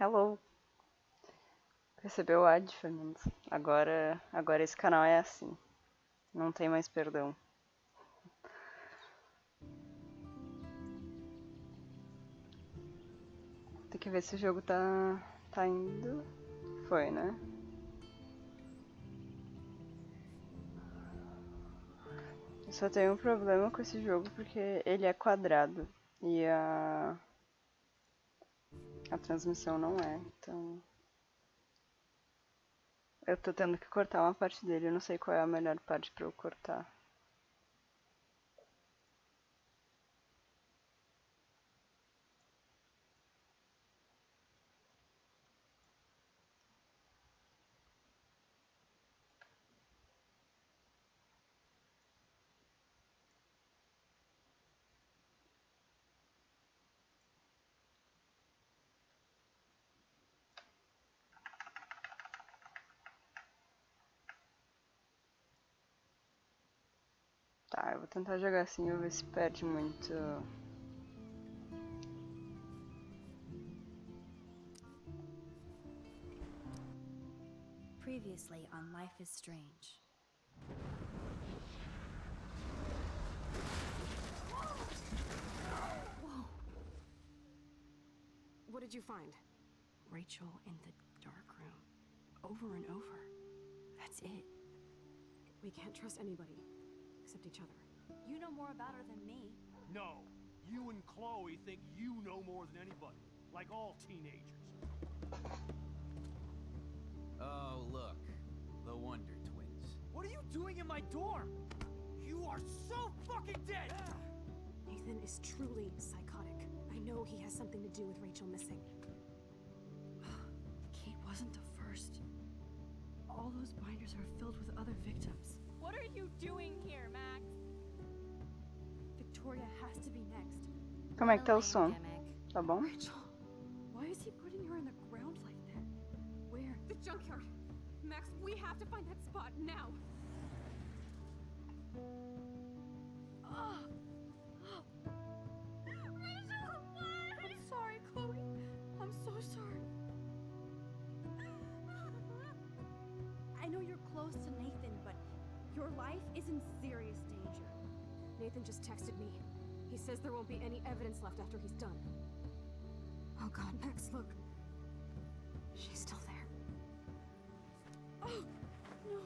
Hello! Recebeu o ad, Fernando. Agora esse canal é assim. Não tem mais perdão. Tem que ver se o jogo tá indo. Foi, né? Eu só tenho um problema com esse jogo porque ele é quadrado. E a transmissão não é, então... Eu tô tendo que cortar uma parte dele, eu não sei qual é a melhor parte pra eu cortar. Tá, eu vou tentar jogar assim e ver se perde muito. Previously on Life is Strange. Whoa! What did you find? Rachel in the dark room. Over and over. That's it. We can't trust anybody. Except each other. You know more about her than me. No. You and Chloe think you know more than anybody. Like all teenagers. Oh, look. The Wonder Twins. What are you doing in my dorm? You are so fucking dead! Nathan is truly psychotic. I know he has something to do with Rachel missing. Kate wasn't the first. All those binders are filled with other victims. What are you doing here, Max? Victoria has to be next. Como é que tá o som? Tá bom? Rachel, why is he putting her in the ground like that? Where? The junkyard. Max, we have to find that spot now. Rachel, what? I'm sorry, Chloe. I'm so sorry. I know you're close to Nathan, but your life is in serious danger. Nathan just texted me. He says there won't be any evidence left after he's done. Oh God, Max, look. She's still there. Oh, no.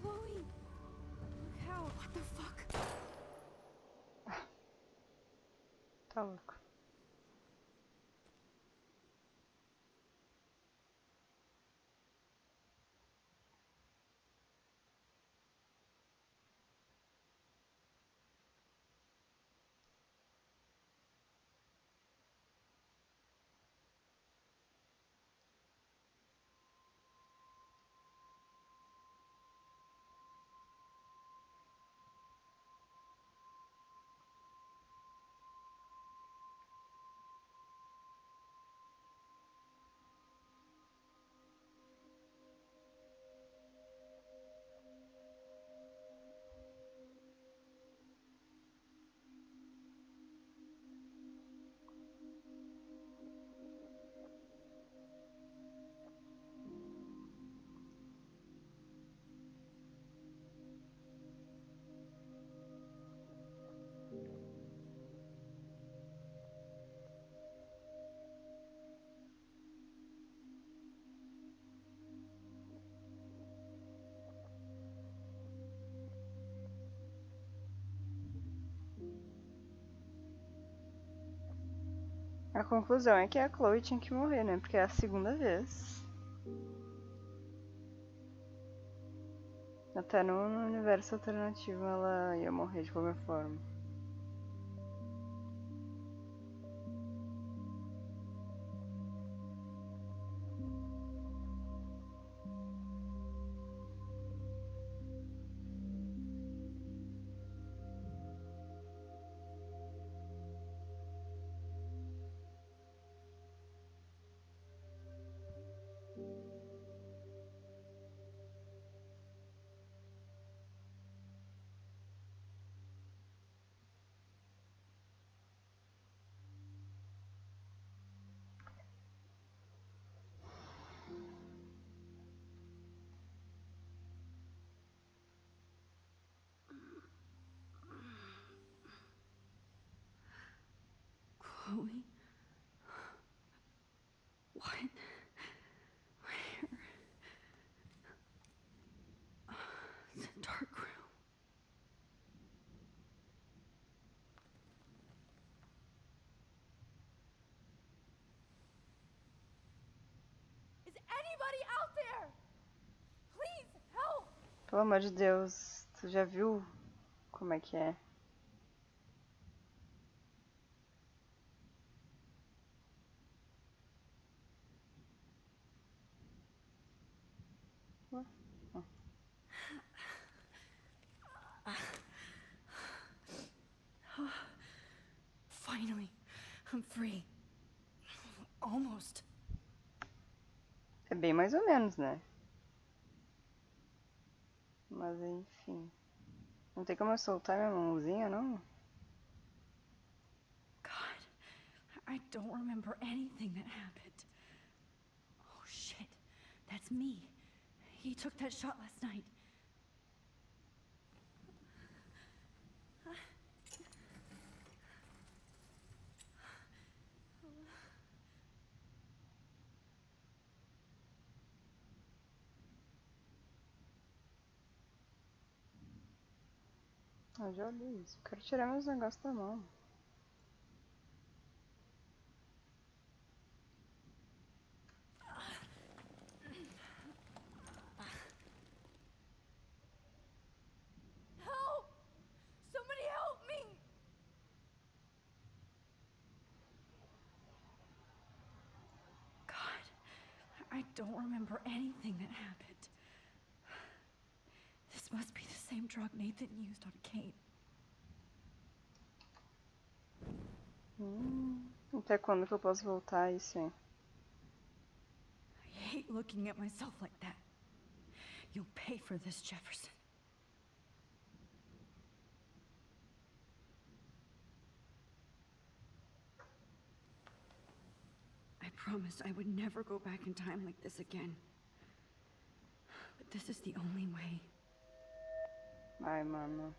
Chloe. Look how. What the fuck? Tá louco. A conclusão é que a Chloe tinha que morrer, né? Porque é a segunda vez. Até no universo alternativo ela ia morrer de qualquer forma. Chloe? What? Where? The dark room. Is anybody out there? Please help! Pelo amor de Deus, tu já viu como é que é? Finally, I'm free. Almost. É bem mais ou menos, né? Mas enfim. Não tem como eu soltar minha mãozinha, não? God, I don't remember anything that happened. Oh shit, that's me. He took that shot last night. Eu já li isso. Quero tirar meus negócios da mão. Help! Somebody help me! God, I don't remember anything that happened. This must be the same drug Nathan used on Kate. Até quando que eu posso voltar a isso, hein? I hate looking at myself like that. You'll pay for this, Jefferson. I promised I would never go back in time like this again. But this is the only way. Ai, mano.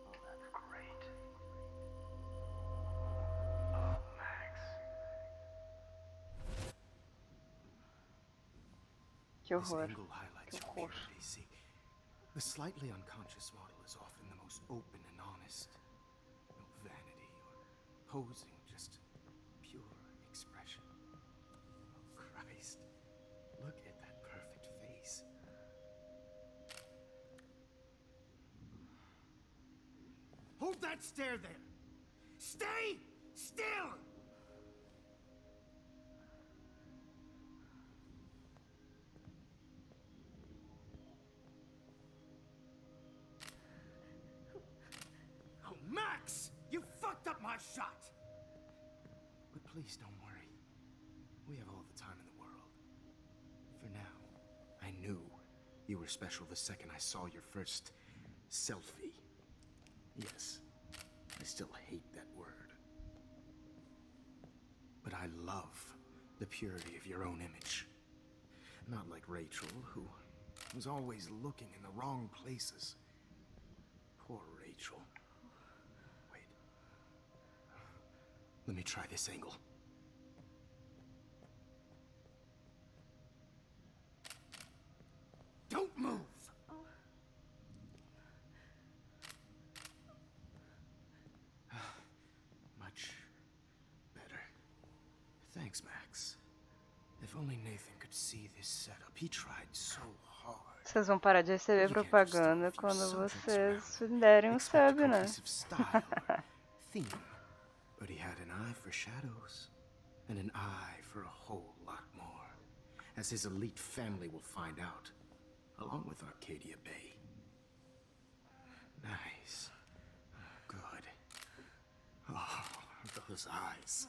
Oh, that's great. Oh, Max. Que This horror. angle highlights Que your horror. purity. See, the slightly unconscious model is often the most open and honest. No vanity or posing, just pure expression. Oh, Christ. Look at that perfect face. Hold that stare there! Stay still! Oh, Max! You fucked up my shot! But please don't worry. We have all the time in the world. For now, I knew you were special the second I saw your first selfie. Yes, I still hate that word. But I love the purity of your own image. Not like Rachel, who was always looking in the wrong places. Poor Rachel. Wait. Let me try this angle. Don't move! Much better. Thanks, Max. If only Nathan could see this setup. He tried so hard. Vocês vão parar de receber You can't just propaganda stuff a few quando subjects vocês around. derem um Expect sub, a né? cohesive style or theme. But he had an eye for shadows and an eye for a whole lot more, as his elite family will find out, along with Arcadia Bay. Nice. Good. Oh, those eyes.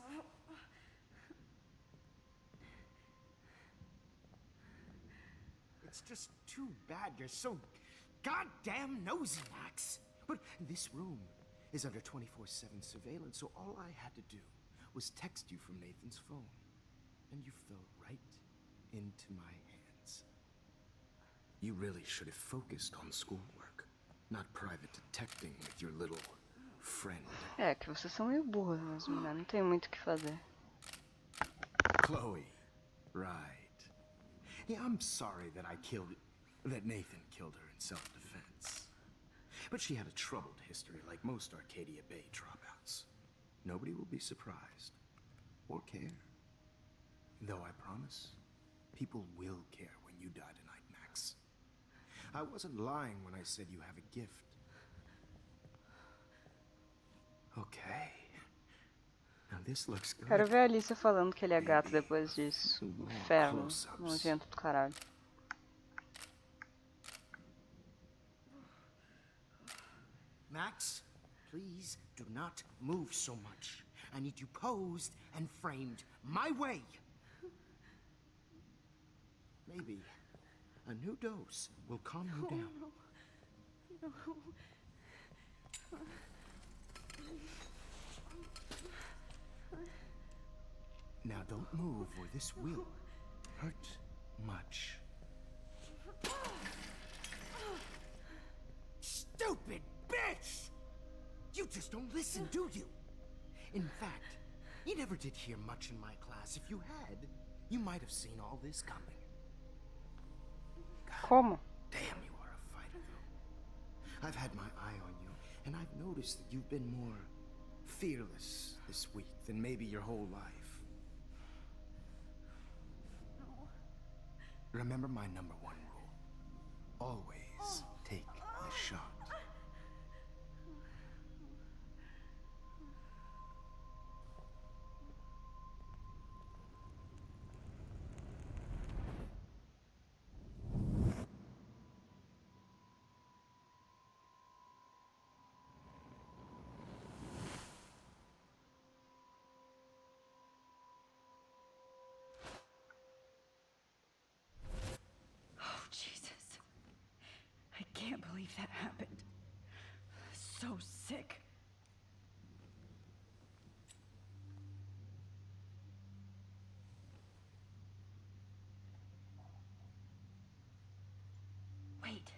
It's just too bad you're so goddamn nosy, Max. But this room is under 24/7 surveillance, so all I had to do was text you from Nathan's phone. And you fell right into my hands. You really should have focused on schoolwork. not private detecting with your little friend. É, que vocês são meio burros mesmo, né? Não tem muito o que fazer. Chloe. Right. Yeah, I'm sorry that Nathan killed her in self-defense. But she had a troubled history like most Arcadia Bay dropouts. Nobody will be surprised. Or care. Though I promise, people will care when you die tonight, Max. I wasn't lying when I said you have a gift. Okay. Now this looks good. Quero ver a Alicia falando que ele é gato depois disso. Inferno. Nojento do caralho. Max, please do not move so much. I need you posed and framed my way. Maybe a new dose will calm you down. No. Now don't move or this will hurt much. Stupid bitch! You just don't listen, do you? In fact, you never did hear much in my class. If you had, you might have seen all this coming. Como? Damn, you are a fighter, though. I've had my eye on you, and I've noticed that you've been more fearless this week than maybe your whole life. Remember my number one rule. Always take the shot. Jesus. I can't believe that happened. So sick. Wait.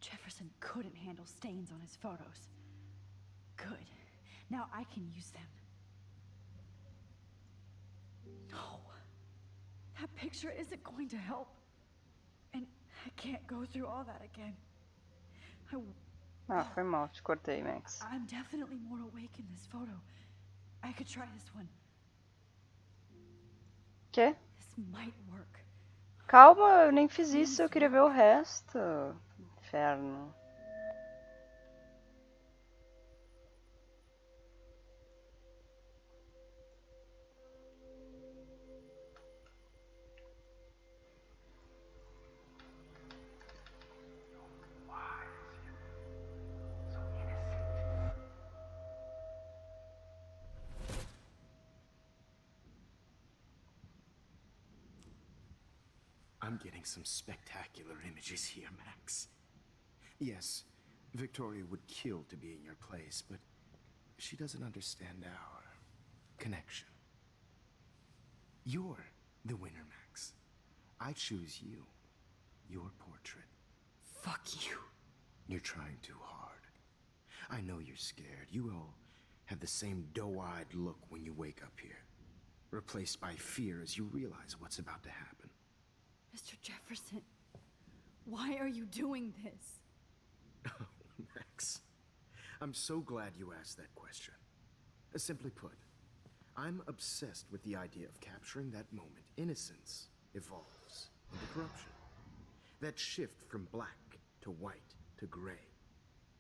Jefferson couldn't handle stains on his photos. Good. Now I can use them. No. That picture isn't going to help. And I can't go through all that again. Ah, foi mal, te cortei, Max. I'm definitely more awake in this photo. I could try this one. Quê? This might work. Calma, eu nem fiz isso, eu queria ver o resto. Inferno. I'm getting some spectacular images here, Max. Yes, Victoria would kill to be in your place, but she doesn't understand our connection. You're the winner, Max. I choose you. Your portrait. Fuck you. You're trying too hard. I know you're scared. You all have the same doe-eyed look when you wake up here, replaced by fear as you realize what's about to happen. Mr. Jefferson, why are you doing this? Oh, Max. I'm so glad you asked that question. Simply put, I'm obsessed with the idea of capturing that moment innocence evolves into corruption. That shift from black to white to gray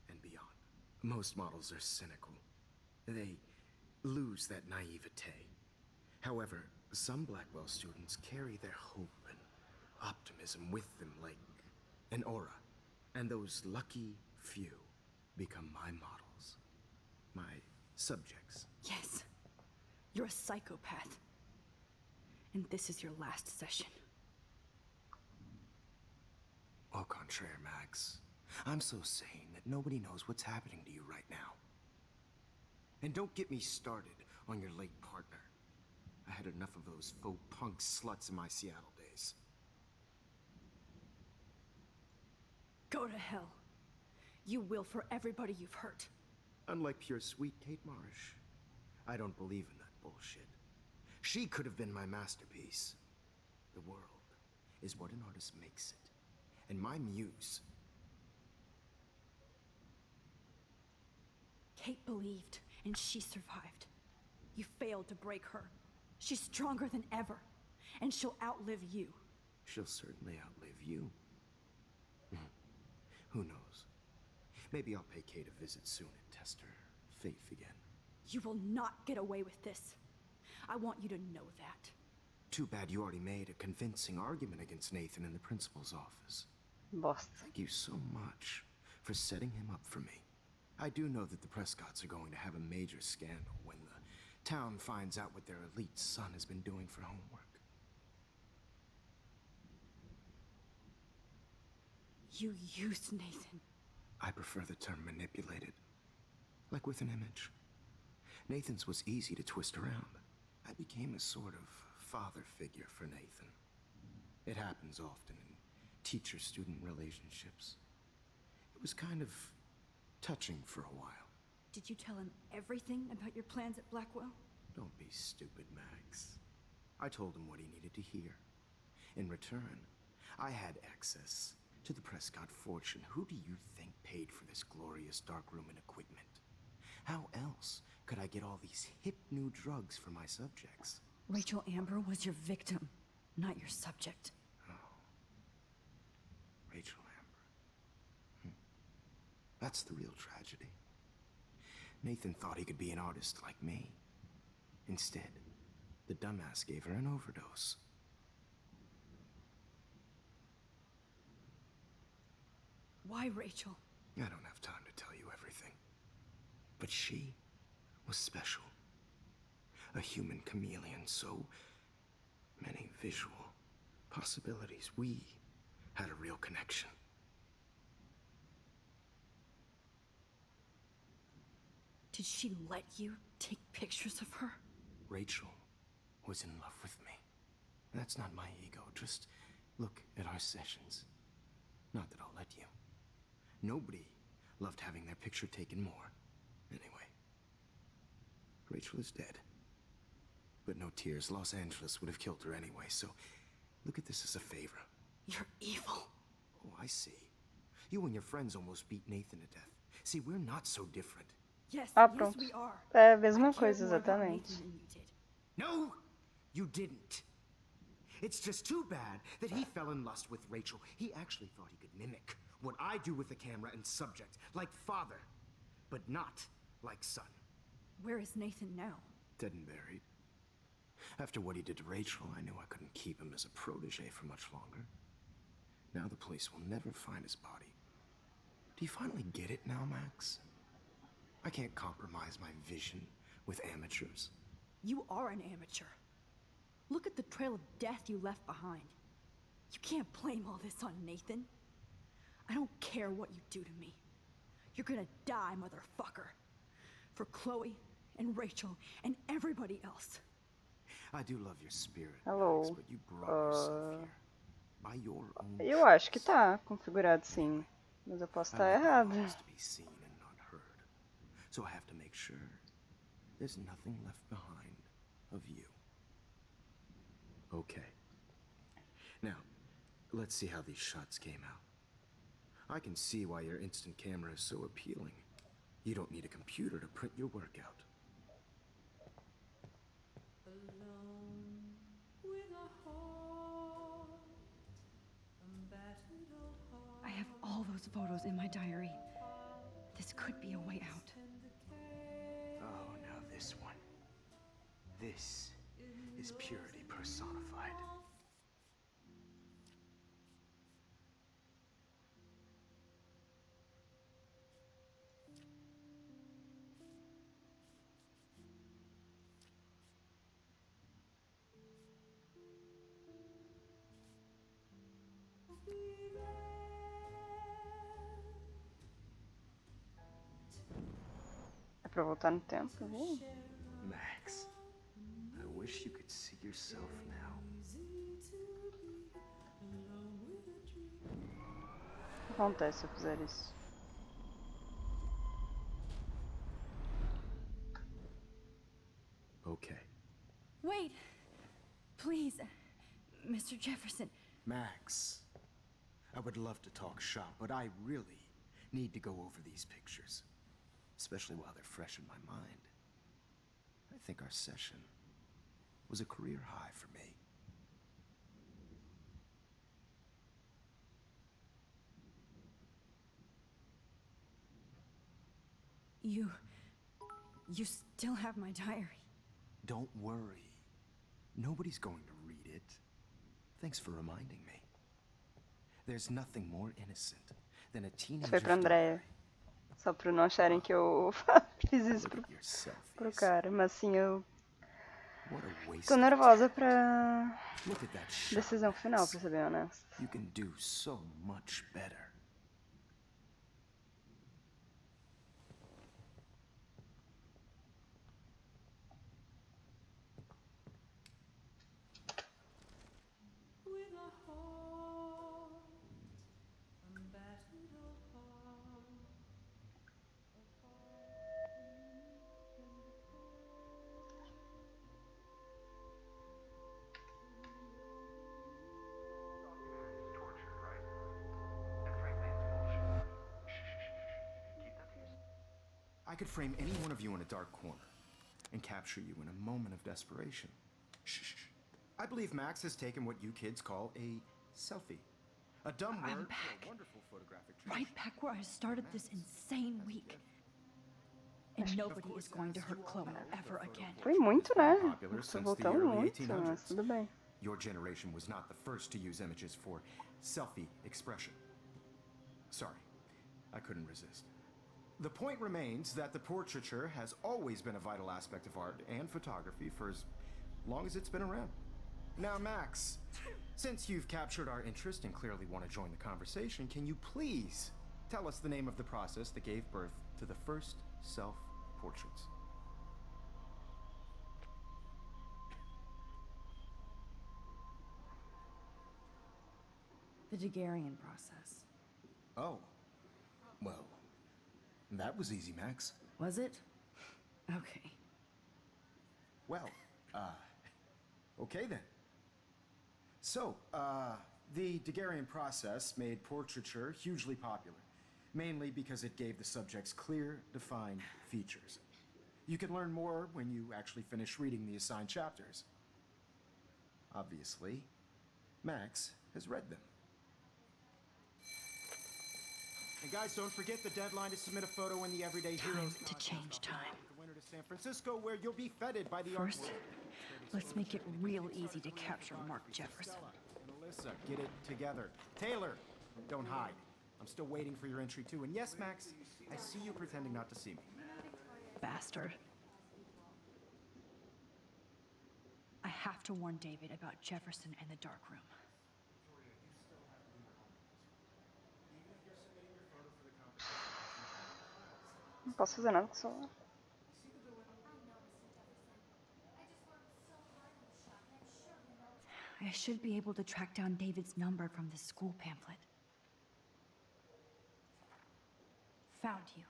and beyond. Most models are cynical. They lose that naivete. However, some Blackwell students carry their hope and optimism with them like an aura. And those lucky few become my models. My subjects. Yes, you're a psychopath. And this is your last session. Au contraire, Max. I'm so sane that nobody knows what's happening to you right now. And don't get me started on your late partner. I had enough of those faux punk sluts in my Seattle days. Go to hell. You will for everybody you've hurt. Unlike pure sweet Kate Marsh, I don't believe in that bullshit. She could have been my masterpiece. The world is what an artist makes it. And my muse... Kate believed, and she survived. You failed to break her. She's stronger than ever, and she'll outlive you. She'll certainly outlive you. Who knows? Maybe I'll pay Kate a visit soon and test her faith again. You will not get away with this. I want you to know that. Too bad you already made a convincing argument against Nathan in the principal's office. Bosta. Thank you so much for setting him up for me. I do know that the Prescotts are going to have a major scandal when the town finds out what their elite son has been doing for homework. You used Nathan. I prefer the term manipulated. Like with an image. Nathan's was easy to twist around. I became a sort of father figure for Nathan. It happens often in teacher-student relationships. It was kind of touching for a while. Did you tell him everything about your plans at Blackwell? Don't be stupid, Max. I told him what he needed to hear. In return, I had access to the Prescott fortune. Who do you think paid for this glorious darkroom and equipment? How else could I get all these hip new drugs for my subjects? Rachel Amber was your victim, not your subject. Rachel Amber. That's the real tragedy. Nathan thought he could be an artist like me. Instead, the dumbass gave her an overdose. Why, Rachel? I don't have time to tell you everything. But she was special. A human chameleon, so many visual possibilities. We had a real connection. Did she let you take pictures of her? Rachel was in love with me. That's not my ego. Just look at our sessions. Not that I'll let you. Nobody loved having their picture taken more. Anyway, Rachel is dead. But no tears. Los Angeles would have killed her anyway, so look at this as a favor. You're evil. Oh, I see. You and your friends almost beat Nathan to death. See, we're not so different. Yes, Ah, yes, pronto. we are. É a mesma I cared coisa, more about exatamente. Nathan than you did. No, you didn't. It's just too bad that he fell in lust with Rachel. He actually thought he could mimic what I do with the camera and subject, like father, but not like son. Where is Nathan now? Dead and buried. After what he did to Rachel, I knew I couldn't keep him as a protege for much longer. Now the police will never find his body. Do you finally get it now, Max? I can't compromise my vision with amateurs. You are an amateur. Look at the trail of death you left behind. You can't blame all this on Nathan. I don't care what you do to me. You're gonna die, motherfucker. For Chloe and Rachel and everybody else. I do love your spirit, Hello. Max, but you brought yourself here. By your own Eu acho que choice. tá configurado sim. Mas eu posso I estar want errado. my voice to be seen and not heard. So I have to make sure there's nothing left behind of you. Okay. Now, let's see how these shots came out. I can see why your instant camera is so appealing. You don't need a computer to print your work out. I have all those photos in my diary. This could be a way out. Oh, now this one. This is purity personified. É pra voltar no tempo, viu? Max, I wish you could see yourself now. O que acontece se eu fizer isso? Mr. Jefferson. Max, I would love to talk shop, but I really need to go over these pictures, especially while they're fresh in my mind. I think our session was a career high for me. You still have my diary. Don't worry. Nobody's going to read it. Thanks for reminding me. There's nothing more innocent than a teenager's Foi pra Andrea. Só pra não acharem que eu fiz isso Look pro, at your selfies. pro cara. Mas sim, eu What a waste tô of nervosa pra time. Look at that shot, decisão final, Max. pra ser bem honesta. You can do so much better. I could frame any one of you in a dark corner and capture you in a moment of desperation. Shh. I believe Max has taken what you kids call a selfie. A dumb I'm word for back. a wonderful photographic Right back where I started this insane week. And nobody is going to hurt Chloe ever again. Foi muito, né? Popular Tô since the voltando early muito, 1800s. mas tudo bem. Your generation was not the first to use images for selfie expression. Sorry, I couldn't resist. The point remains that the portraiture has always been a vital aspect of art and photography for as long as it's been around. Now, Max, since you've captured our interest and clearly want to join the conversation, can you please tell us the name of the process that gave birth to the first self-portraits? The Daguerrean process. Oh, well, that was easy, Max. Was it? Okay. Well, okay then. So, the Daguerrean process made portraiture hugely popular, mainly because it gave the subjects clear, defined features. You can learn more when you actually finish reading the assigned chapters. Obviously, Max has read them. And guys, don't forget the deadline to submit a photo in the Everyday Heroes To change time. The winner to San Francisco, where you'll be feted by the First, artwork. let's make it real easy to capture Mark Jefferson. And Alyssa, get it together. Taylor, don't hide. I'm still waiting for your entry too. And yes, Max, I see you pretending not to see me. Bastard. I have to warn David about Jefferson and the dark room. Não posso fazer nada com o celular. I should be able to track down David's number from the school pamphlet. Found you.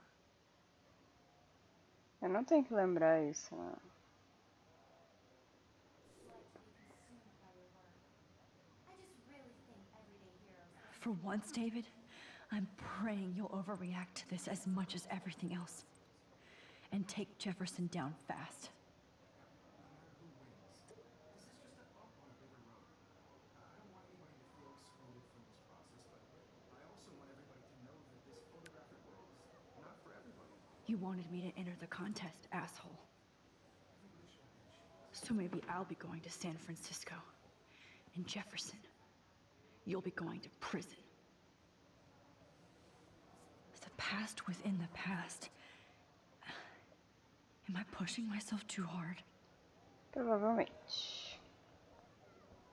Eu não tenho que lembrar isso, não. For once, David, I'm praying you'll overreact to this as much as everything else. And take Jefferson down fast. You wanted me to enter the contest, asshole. So maybe I'll be going to San Francisco. And Jefferson, you'll be going to prison. The past within the past. Am I pushing myself too hard? Provavelmente.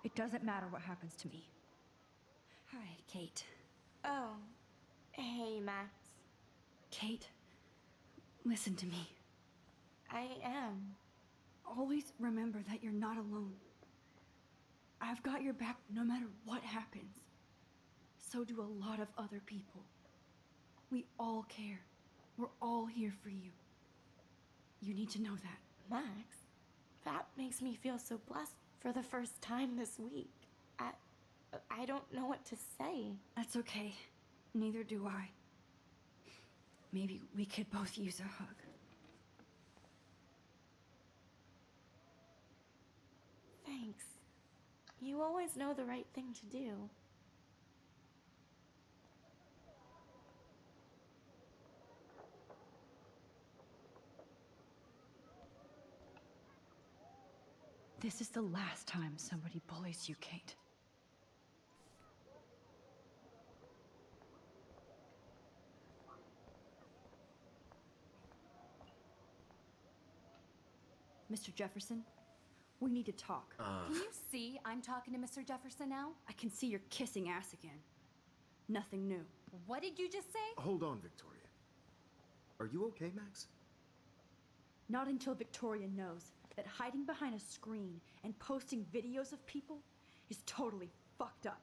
It doesn't matter what happens to me. Hi, Kate. Oh, hey, Max. Kate, listen to me. I am. Always remember that you're not alone. I've got your back no matter what happens. So do a lot of other people. We all care. We're all here for you. You need to know that. Max, that makes me feel so blessed for the first time this week. I don't know what to say. That's okay. Neither do I. Maybe we could both use a hug. Thanks. You always know the right thing to do. This is the last time somebody bullies you, Kate. Mr. Jefferson, we need to talk. Can you see I'm talking to Mr. Jefferson now? I can see you're kissing ass again. Nothing new. What did you just say? Hold on, Victoria. Are you okay, Max? Not until Victoria knows that hiding behind a screen and posting videos of people is totally fucked up.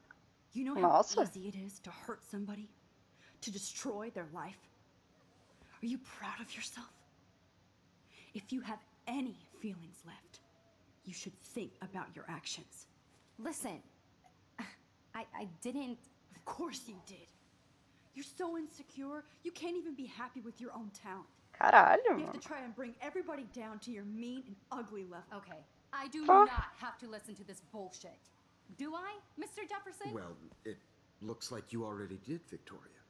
You know how Nossa. easy it is to hurt somebody? To destroy their life? Are you proud of yourself? If you have any feelings left, you should think about your actions. Listen, I didn't... Of course you did. You're so insecure, you can't even be happy with your own talent. Caralho, You have mano. to try and bring everybody down to your mean and ugly level. Okay, I do Huh? not have to listen to this bullshit. Do I, Mr. Jefferson? Well, it looks like you already did, Victoria.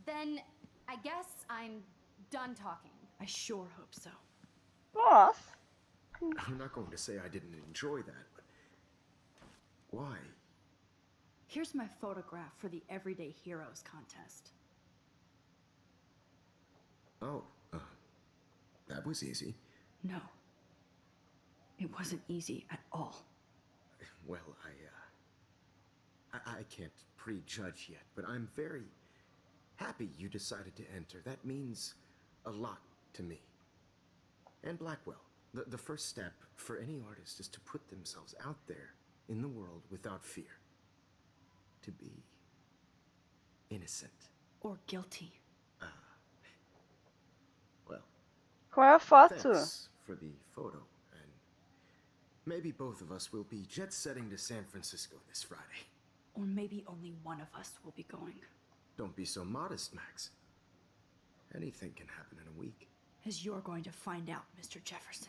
Then I guess I'm done talking. I sure hope so. Nossa. I'm not going to say I didn't enjoy that, but why? Here's my photograph for the Everyday Heroes contest. Oh, that was easy. No. It wasn't easy at all. Well, I can't prejudge yet, but I'm very happy you decided to enter. That means a lot to me. And Blackwell. The first step for any artist is to put themselves out there in the world without fear. To be innocent. Or guilty. Well, Qual é a foto? thanks for the photo. And maybe both of us will be jet-setting to San Francisco this Friday. Or maybe only one of us will be going. Don't be so modest, Max. Anything can happen in a week. As you're going to find out, Mr. Jefferson.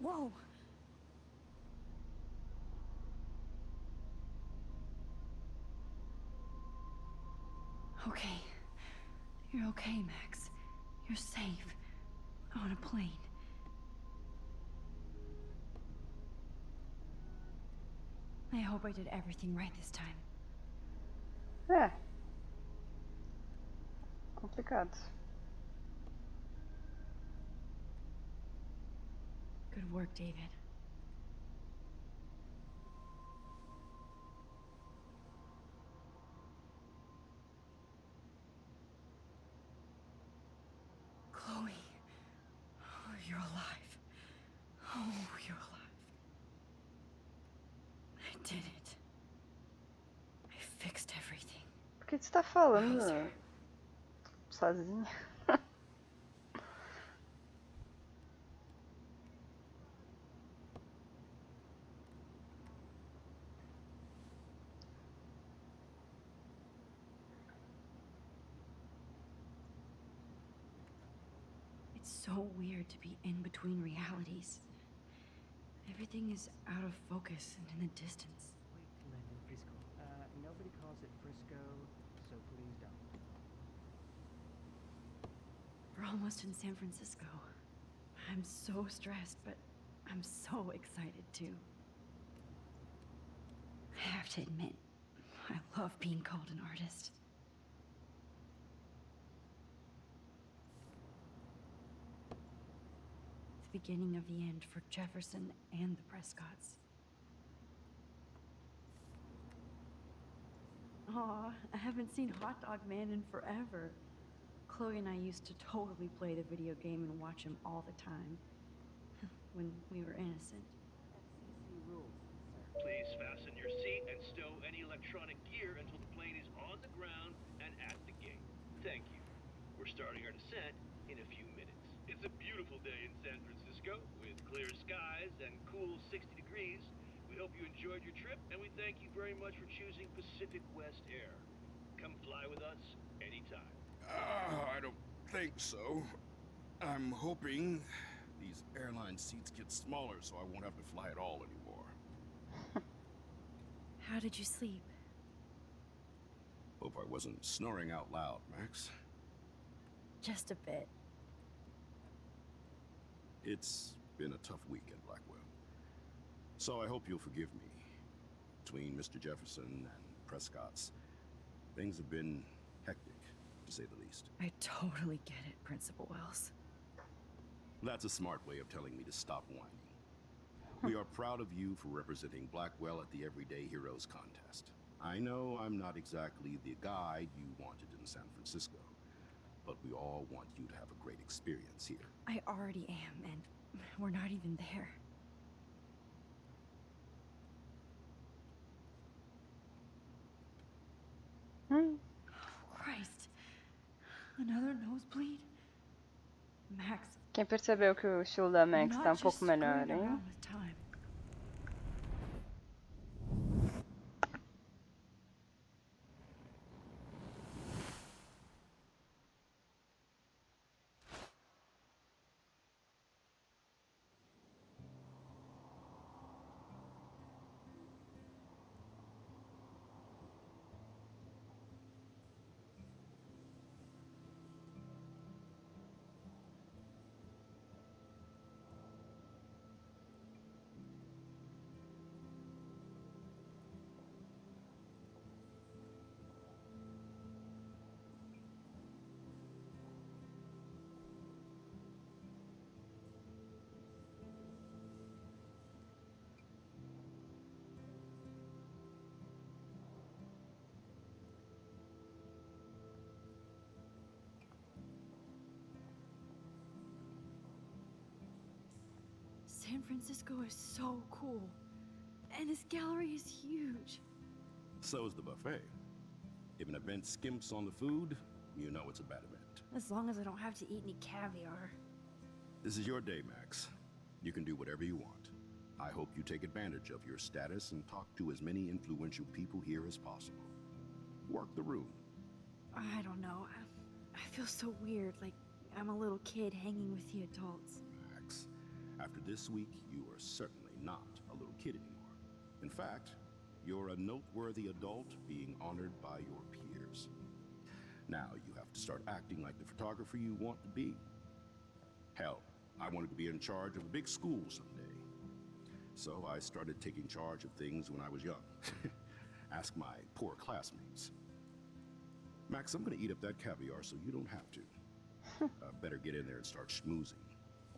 Whoa! Okay. You're okay, Max. You're safe. On a plane. I hope I did everything right this time. É. Complicado. Good work, David. Chloe. Oh, you're alive. Oh, you're alive. I did it. I fixed everything. Por que você tá falando sozinha? so weird to be in between realities. Everything is out of focus and in the distance. Wait, Len and Frisco. Nobody calls it Frisco, so please don't. We're almost in San Francisco. I'm so stressed, but I'm so excited too. I have to admit, I love being called an artist. The beginning of the end for Jefferson and the Prescotts. Aw, I haven't seen Hot Dog Man in forever. Chloe and I used to totally play the video game and watch him all the time. When we were innocent. Please fasten your seat and stow any electronic gear until the plane is on the ground and at the gate. Thank you. We're starting our descent in a few minutes. It's a beautiful day in San Francisco with clear skies and cool 60 degrees. We hope you enjoyed your trip, and we thank you very much for choosing Pacific West Air. Come fly with us anytime. I don't think so. I'm hoping these airline seats get smaller so I won't have to fly at all anymore. How did you sleep? Hope I wasn't snoring out loud, Max. Just a bit. It's been a tough week at Blackwell. So I hope you'll forgive me. Between Mr. Jefferson and Prescott's, things have been hectic, to say the least. I totally get it, Principal Wells. That's a smart way of telling me to stop whining. We are proud of you for representing Blackwell at the Everyday Heroes contest. I know I'm not exactly the guide you wanted in San Francisco, but we all want you to have a great experience here. I already am, and we're not even there. Oh, Christ. Another nosebleed? Max. Quem percebeu que o estilo da Max tá um pouco melhor, hein? Around with time. San Francisco is so cool. And this gallery is huge. So is the buffet. If an event skimps on the food, you know it's a bad event. As long as I don't have to eat any caviar. This is your day, Max. You can do whatever you want. I hope you take advantage of your status and talk to as many influential people here as possible. Work the room. I don't know. I feel so weird, like I'm a little kid hanging with the adults. Max, after this week, you are certainly not a little kid anymore. In fact, you're a noteworthy adult being honored by your peers. Now you have to start acting like the photographer you want to be. Hell, I wanted to be in charge of a big school someday. So I started taking charge of things when I was young. Ask my poor classmates. Max, I'm gonna eat up that caviar so you don't have to. Better get in there and start schmoozing.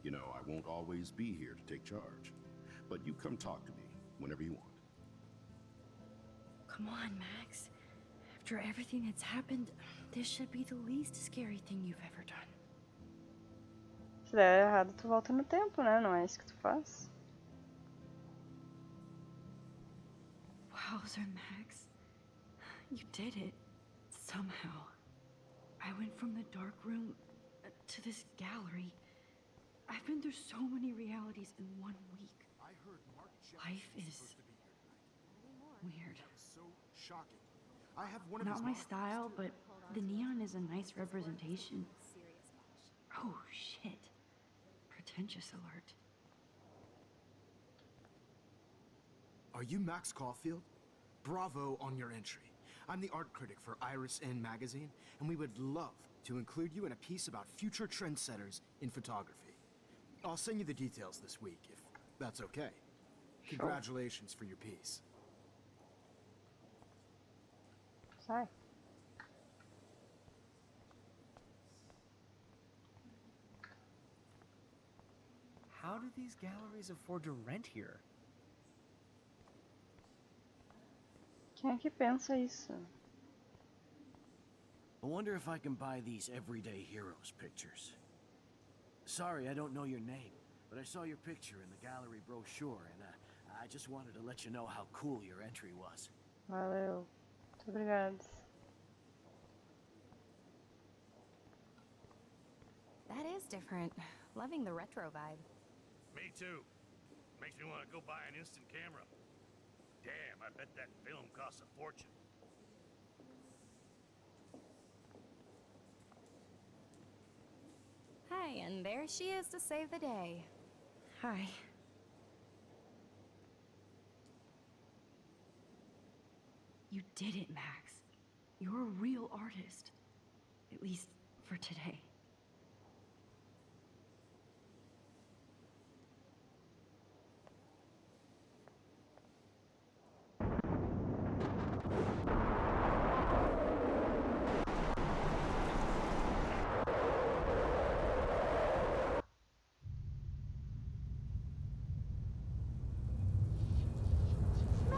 You know, I won't always be here to take charge. But you come talk to me whenever you want. Come on, Max. After everything that's happened, this should be the least scary thing you've ever done. Se der errado, tu volta no tempo, né? Não é isso que tu faz? Wowzer, Max. You did it. Somehow. I went from the dark room to this gallery. I've been through so many realities in 1 week. Life is weird. So shocking. I have one Not my style, but the neon is a nice representation. Oh, shit. Pretentious alert. Are you Max Caulfield? Bravo on your entry. I'm the art critic for Iris N magazine, and we would love to include you in a piece about future trendsetters in photography. I'll send you the details this week, if that's okay. Congratulations for your piece. Sai. How do these galleries afford to rent here? Quem é que pensa isso? I wonder if I can buy these everyday heroes pictures. Sorry, I don't know your name, but I saw your picture in the gallery brochure, and I just wanted to let you know how cool your entry was. Valeu. Muito obrigada. That is different. Loving the retro vibe. Me too. Makes me want to go buy an instant camera. Damn, I bet that film costs a fortune. Hi, and there she is to save the day. Hi. You did it, Max. You're a real artist. At least for today.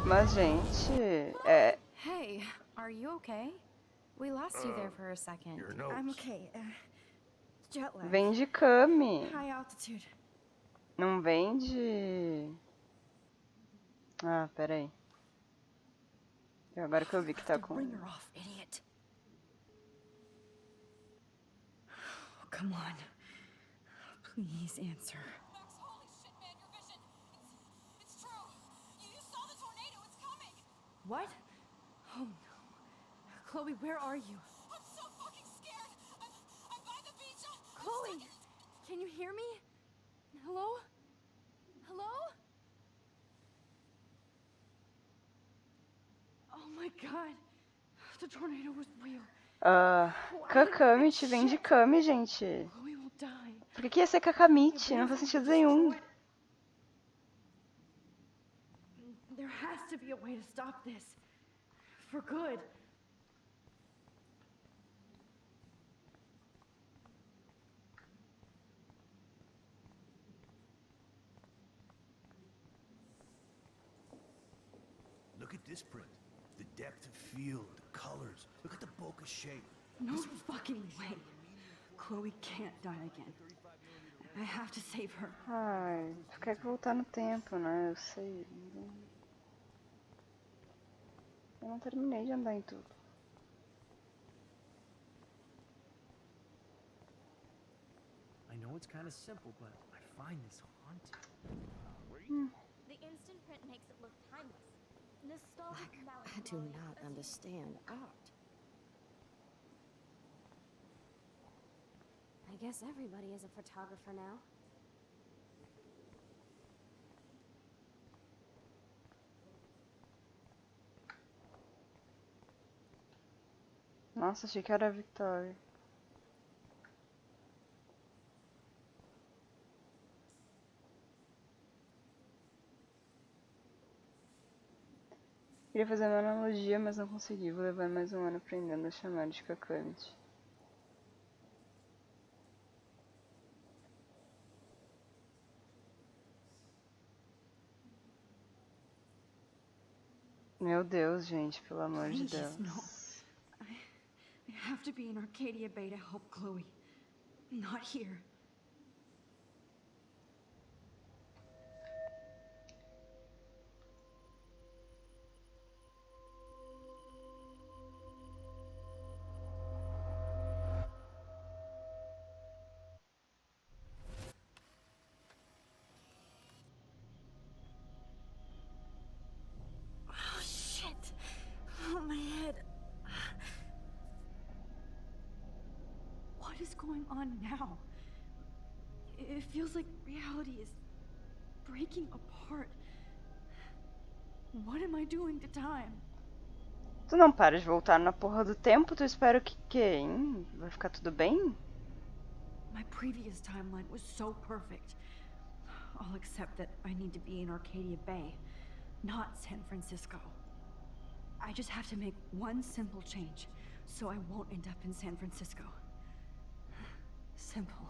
Mas, gente, Hey, are you okay? We lost you there for a second. Your nose. I'm okay. Jet lag. vem de Cami. High altitude. Não vem de... Ah, peraí. Agora que eu vi que tá com... Bring her off, idiot. Oh, come on. Please answer. Max, holy shit, man, your vision. It's true. You saw the tornado. It's coming. What? Oh no. Chloe, where are you? I'm so fucking scared. I'm by the beach. Chloe! Can you hear me? Hello? Hello? Oh my god. The tornado was real. Cacamitt vem de Cami, gente. Chloe will die. Por que ia ser Cacamitt? Não faz sentido nenhum. There has to be a way to stop this. For good. Look at this print. The depth of field, the colors. Look at the bokeh shape. No fucking way. Chloe can't die again. I have to save her. Ai, quer que voltar no tempo, né? Eu sei. Eu não terminei de andar em tudo. I know it's kind of simple, but I find this haunting. The instant print makes it look timeless. Nostalgic I do not understand art. I guess everybody is a photographer now. Nossa, achei que era a Victoria. Queria fazer uma analogia, mas não consegui. Vou levar mais um ano aprendendo a chamar de Cacamitt. Meu Deus, gente, pelo amor de Deus. No. I have to be in Arcadia Bay to help Chloe. Not here. Oh, shit. Oh, my head. What is going on now? It feels like reality is breaking apart. What am I doing to time? Tu não para de voltar na porra do tempo, tu espera que, hein? Vai ficar tudo bem? My previous timeline was so perfect. I'll accept that I need to be in Arcadia Bay, not San Francisco. I just have to make one simple change, so I won't end up in San Francisco. Simple.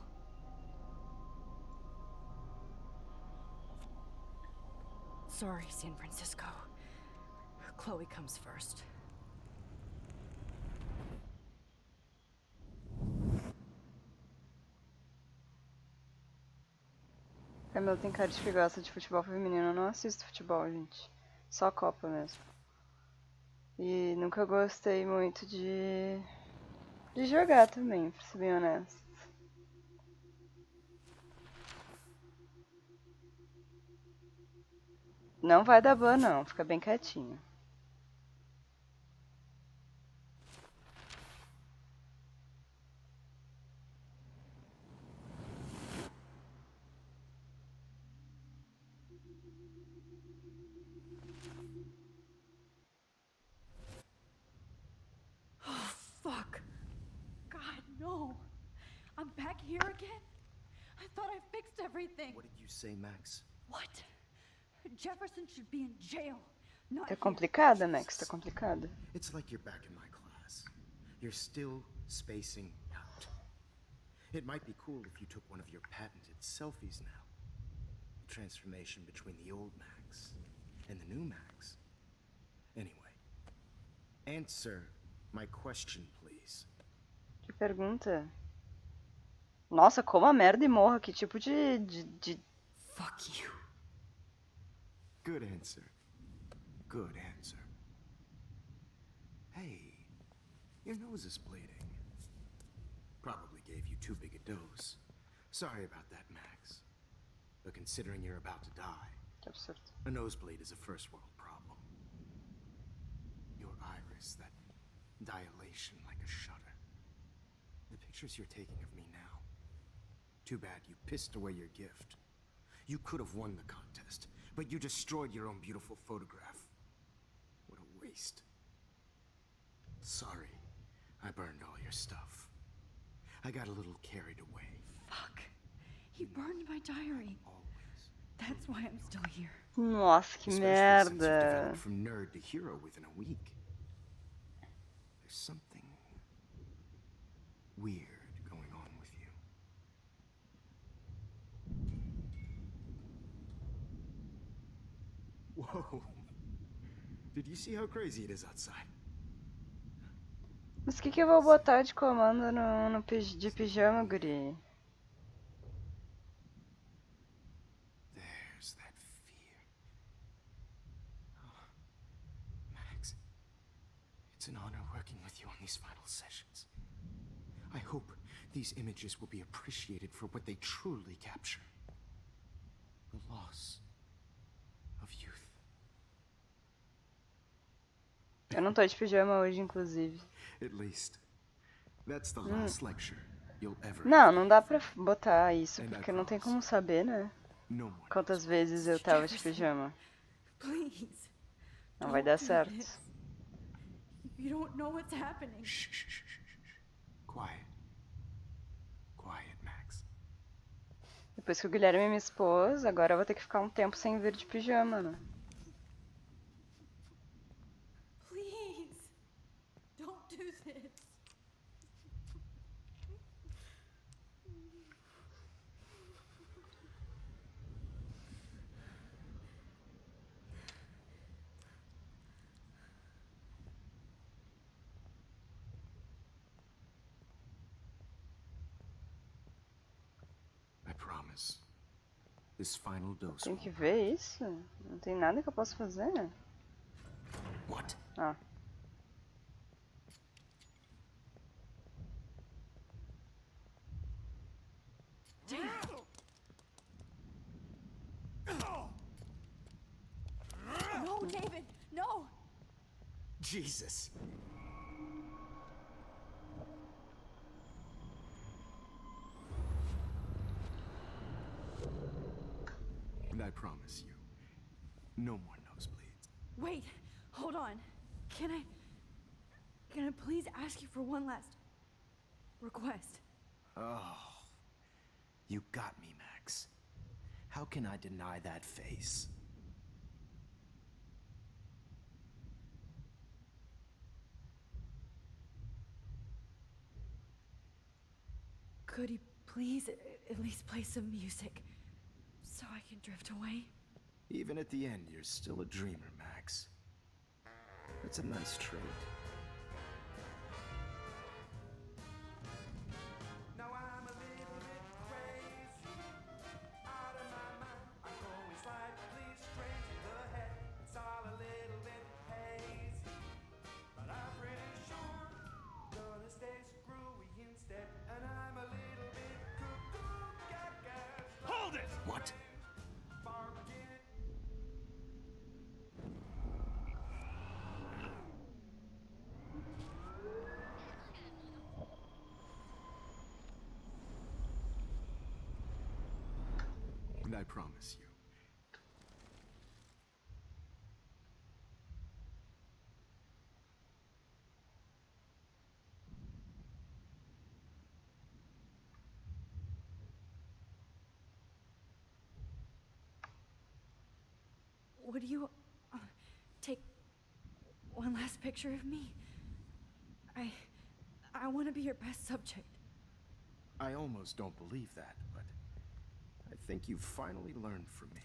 Sorry, San Francisco. Chloe comes first. Camila tem cara de que gosta de futebol feminino. Eu não assisto futebol, gente. Só Copa mesmo. E nunca gostei muito de jogar também, pra ser bem honesto. Não vai dar ban não, fica bem quietinho. Fuck. God, no. I'm back here again? I thought I fixed everything. What did you say, Max? What? Jefferson should be in jail. Not Tá here. complicada, Max, tá complicada. It's like you're back in my class. You're still spacing out. It might be cool if you took one of your patented selfies now. The transformation between the old Max and the new Max. Anyway, answer my question, please. Que pergunta? Nossa, como a merda e morra, que tipo de... Fuck you. Good answer. Good answer. Hey, your nose is bleeding. Probably gave you too big a dose. Sorry about that, Max. But considering you're about to die, Que absurdo. a nosebleed is a first world problem. Your iris, that dilation like a shutter. The pictures you're taking of me now. Too bad you pissed away your gift. You could have won the contest, but you destroyed your own beautiful photograph. What a waste. Sorry, I burned all your stuff. I got a little carried away. Fuck. He burned my diary. Always. That's why I'm still here. Nossa, que Especially since you've merda. developed from nerd to hero within a week. There's something weird going on with you. Whoa. Did you see how crazy it is outside? Mas o que eu vou botar de comando de pijama, guri? There's that fear. Oh, Max, it's an honor working with you on these final sessions. I hope these images will be appreciated for what they truly capture. The loss of youth. Eu não tô de pijama hoje, inclusive. At least, that's the last lecture you'll ever. Não, não dá pra botar isso, porque não tem como saber, né? No more. Quantas vezes eu tava de pijama. Please. Não vai dar certo. You don't know what's happening. Shh, shh, shh, shh, shh. Quiet. Quiet, Max. Depois que o Guilherme me expôs, agora eu vou ter que ficar um tempo sem vir de pijama, né? Please. Don't do this. I promise. This final dose. Tem que ver isso? Não tem nada que eu possa fazer? What? Ah. No, David, no. Jesus. promise you, no more nosebleeds. Wait, hold on. Can I please ask you for one last request? Oh, you got me, Max. How can I deny that face? Could you please at least play some music so I can drift away? Even at the end, you're still a dreamer, Max. That's a nice trait. Now I'm a little bit crazy, out of my mind. I'm going slightly strange in the head. It's all a little bit hazy, but I'm pretty sure gonna stay screwy instead. And I'm a little bit cuckoo, gaga. Hold it! What? And I promise you, Would you take one last picture of me? I want to be your best subject. I almost don't believe that, but I think you've finally learned from me.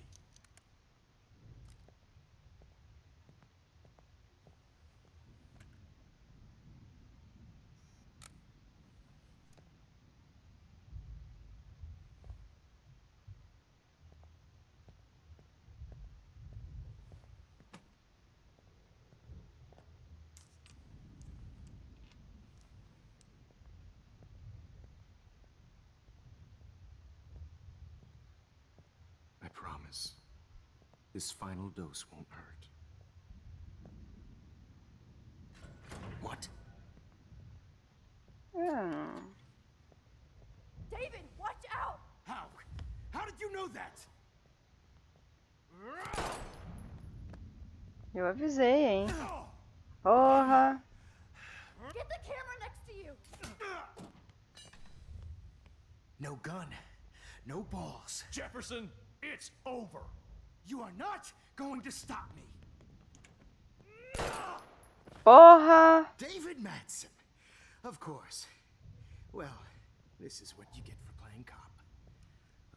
I promise, this final dose won't hurt. What? David, watch out! How? How did you know that? Eu avisei, hein? Porra! Get the camera next to you! No gun, no balls. Jefferson, it's over. You are not going to stop me. Porra! David Madsen. Of course. Well, this is what you get for playing cop.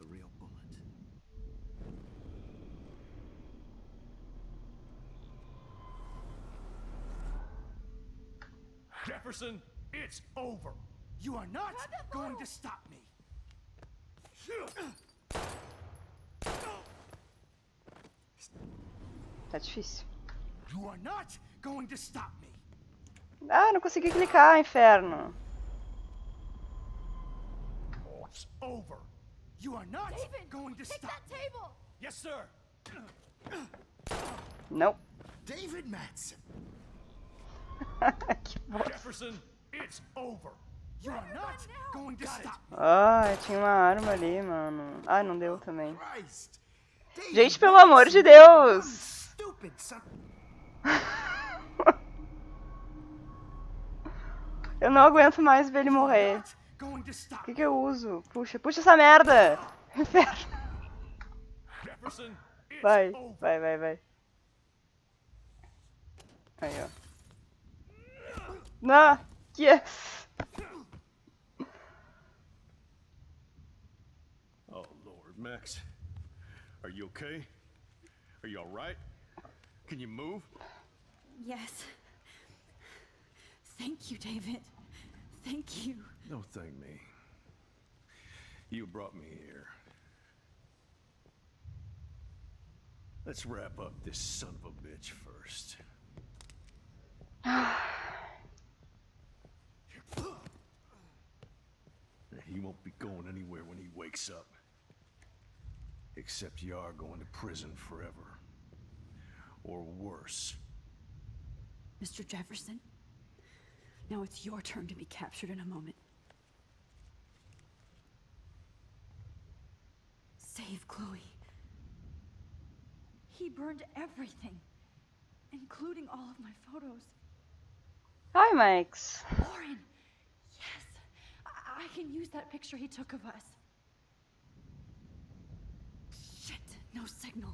A real bullet. Jefferson, it's over. You are not going to stop me. Tá difícil. You are not going to stop me. Ah, não consegui clicar, inferno. It's over. You are not David, going to take stop that table! Yes, sir. Não. David Madsen. Que bosta. Jefferson, it's over. You are not going to stop me. Ai, tinha uma arma ali, mano. Ai, não deu também. Christ. David Gente, pelo amor de Deus! Stupid son. Eu não aguento mais ver ele morrer. Going to stop. O que eu uso? Puxa, puxa essa merda! Inferno. Jefferson, it's Vai, over. vai, vai, vai. Aí, ó. Não! Yes! Oh, Lord, Max. Are you okay? Are you alright? Can you move? Yes. Thank you, David. Thank you. Don't thank me. You brought me here. Let's wrap up this son of a bitch first. He won't be going anywhere when he wakes up. Except you are going to prison forever. Or worse. Mr. Jefferson, now it's your turn to be captured in a moment. Save Chloe. He burned everything, including all of my photos. Hi, Max. Lauren! Yes! I can use that picture he took of us. Shit, no signal.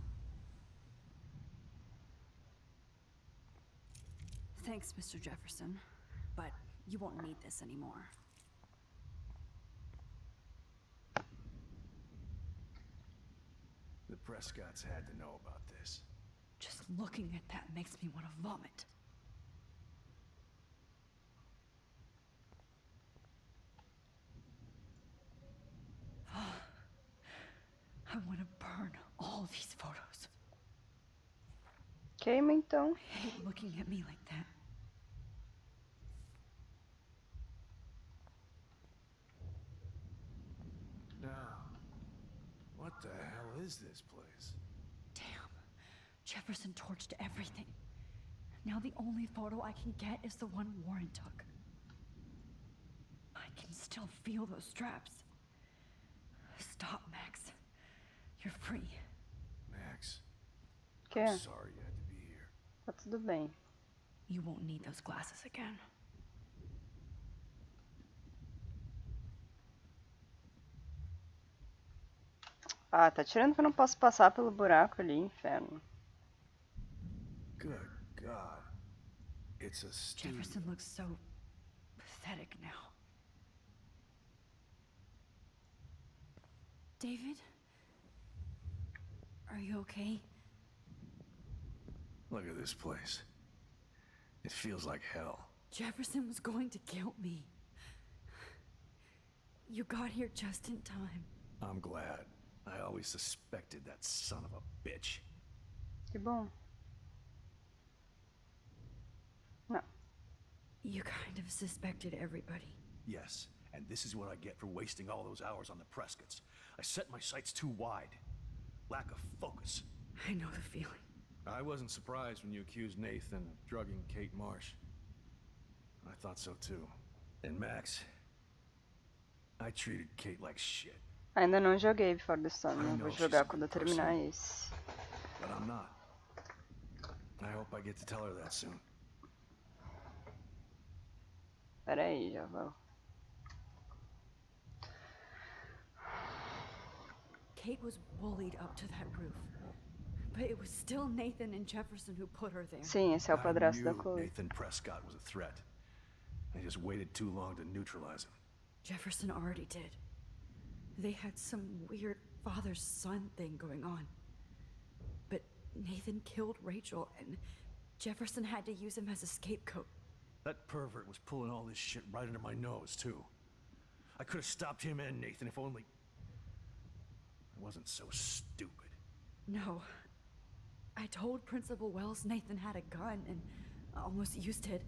Thanks, Mr. Jefferson, but you won't need this anymore. The Prescotts had to know about this. Just looking at that makes me want to vomit. I want to burn all these photos. Queima então. I hate looking at me like that. Now, what the hell is this place? Damn. Jefferson torched everything. Now the only photo I can get is the one Warren took. I can still feel those straps. Stop, Max. You're free. Max, Que? I'm sorry you had to be here. Tá tudo bem. You won't need those glasses again. Ah, tá tirando que eu não posso passar pelo buraco ali, inferno. Good God. It's a studio. Jefferson looks so pathetic now. David? Are you okay? Look at this place. It feels like hell. Jefferson was going to kill me. You got here just in time. I'm glad. I always suspected that son of a bitch. Que bom. Não. You kind of suspected everybody. Yes, and this is what I get for wasting all those hours on the Prescotts. I set my sights too wide. Lack of focus. I know the feeling. I wasn't surprised when you accused Nathan of drugging Kate Marsh. I thought so too. And Max, I treated Kate like shit. Ainda não joguei Before the Storm, eu vou jogar quando eu terminar esse. But I'm not. I hope I get to tell her that soon. Pera aí, já vou. Kate was bullied up to that roof. But it was still Nathan and Jefferson who put her there. Sim, esse é o padrasto da I knew Chloe. Nathan Prescott was a threat. I just waited too long to neutralize him. Jefferson already did. They had some weird father-son thing going on. But Nathan killed Rachel, and Jefferson had to use him as a scapegoat. That pervert was pulling all this shit right under my nose, too. I could have stopped him and Nathan if only I wasn't so stupid. No. I told Principal Wells Nathan had a gun and almost used it.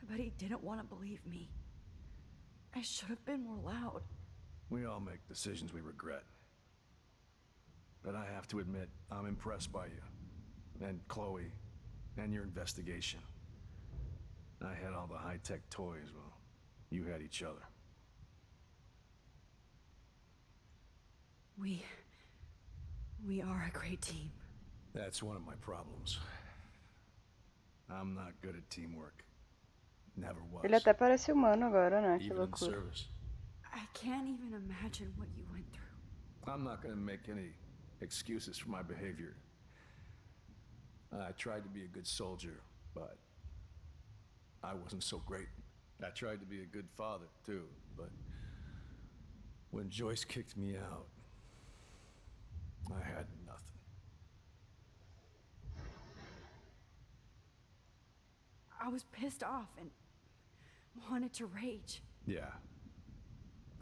But he didn't want to believe me. I should have been more loud. We all make decisions we regret. But I have to admit, I'm impressed by you. And Chloe. And your investigation. I had all the high-tech toys, well, you had each other. We are a great team. That's one of my problems. I'm not good at teamwork. Never was. Ele até parece humano agora, né? Que Even in loucura. service. I can't even imagine what you went through. I'm not gonna make any excuses for my behavior. I tried to be a good soldier, but I wasn't so great. I tried to be a good father, too, but when Joyce kicked me out, I had nothing. I was pissed off and wanted to rage. Yeah,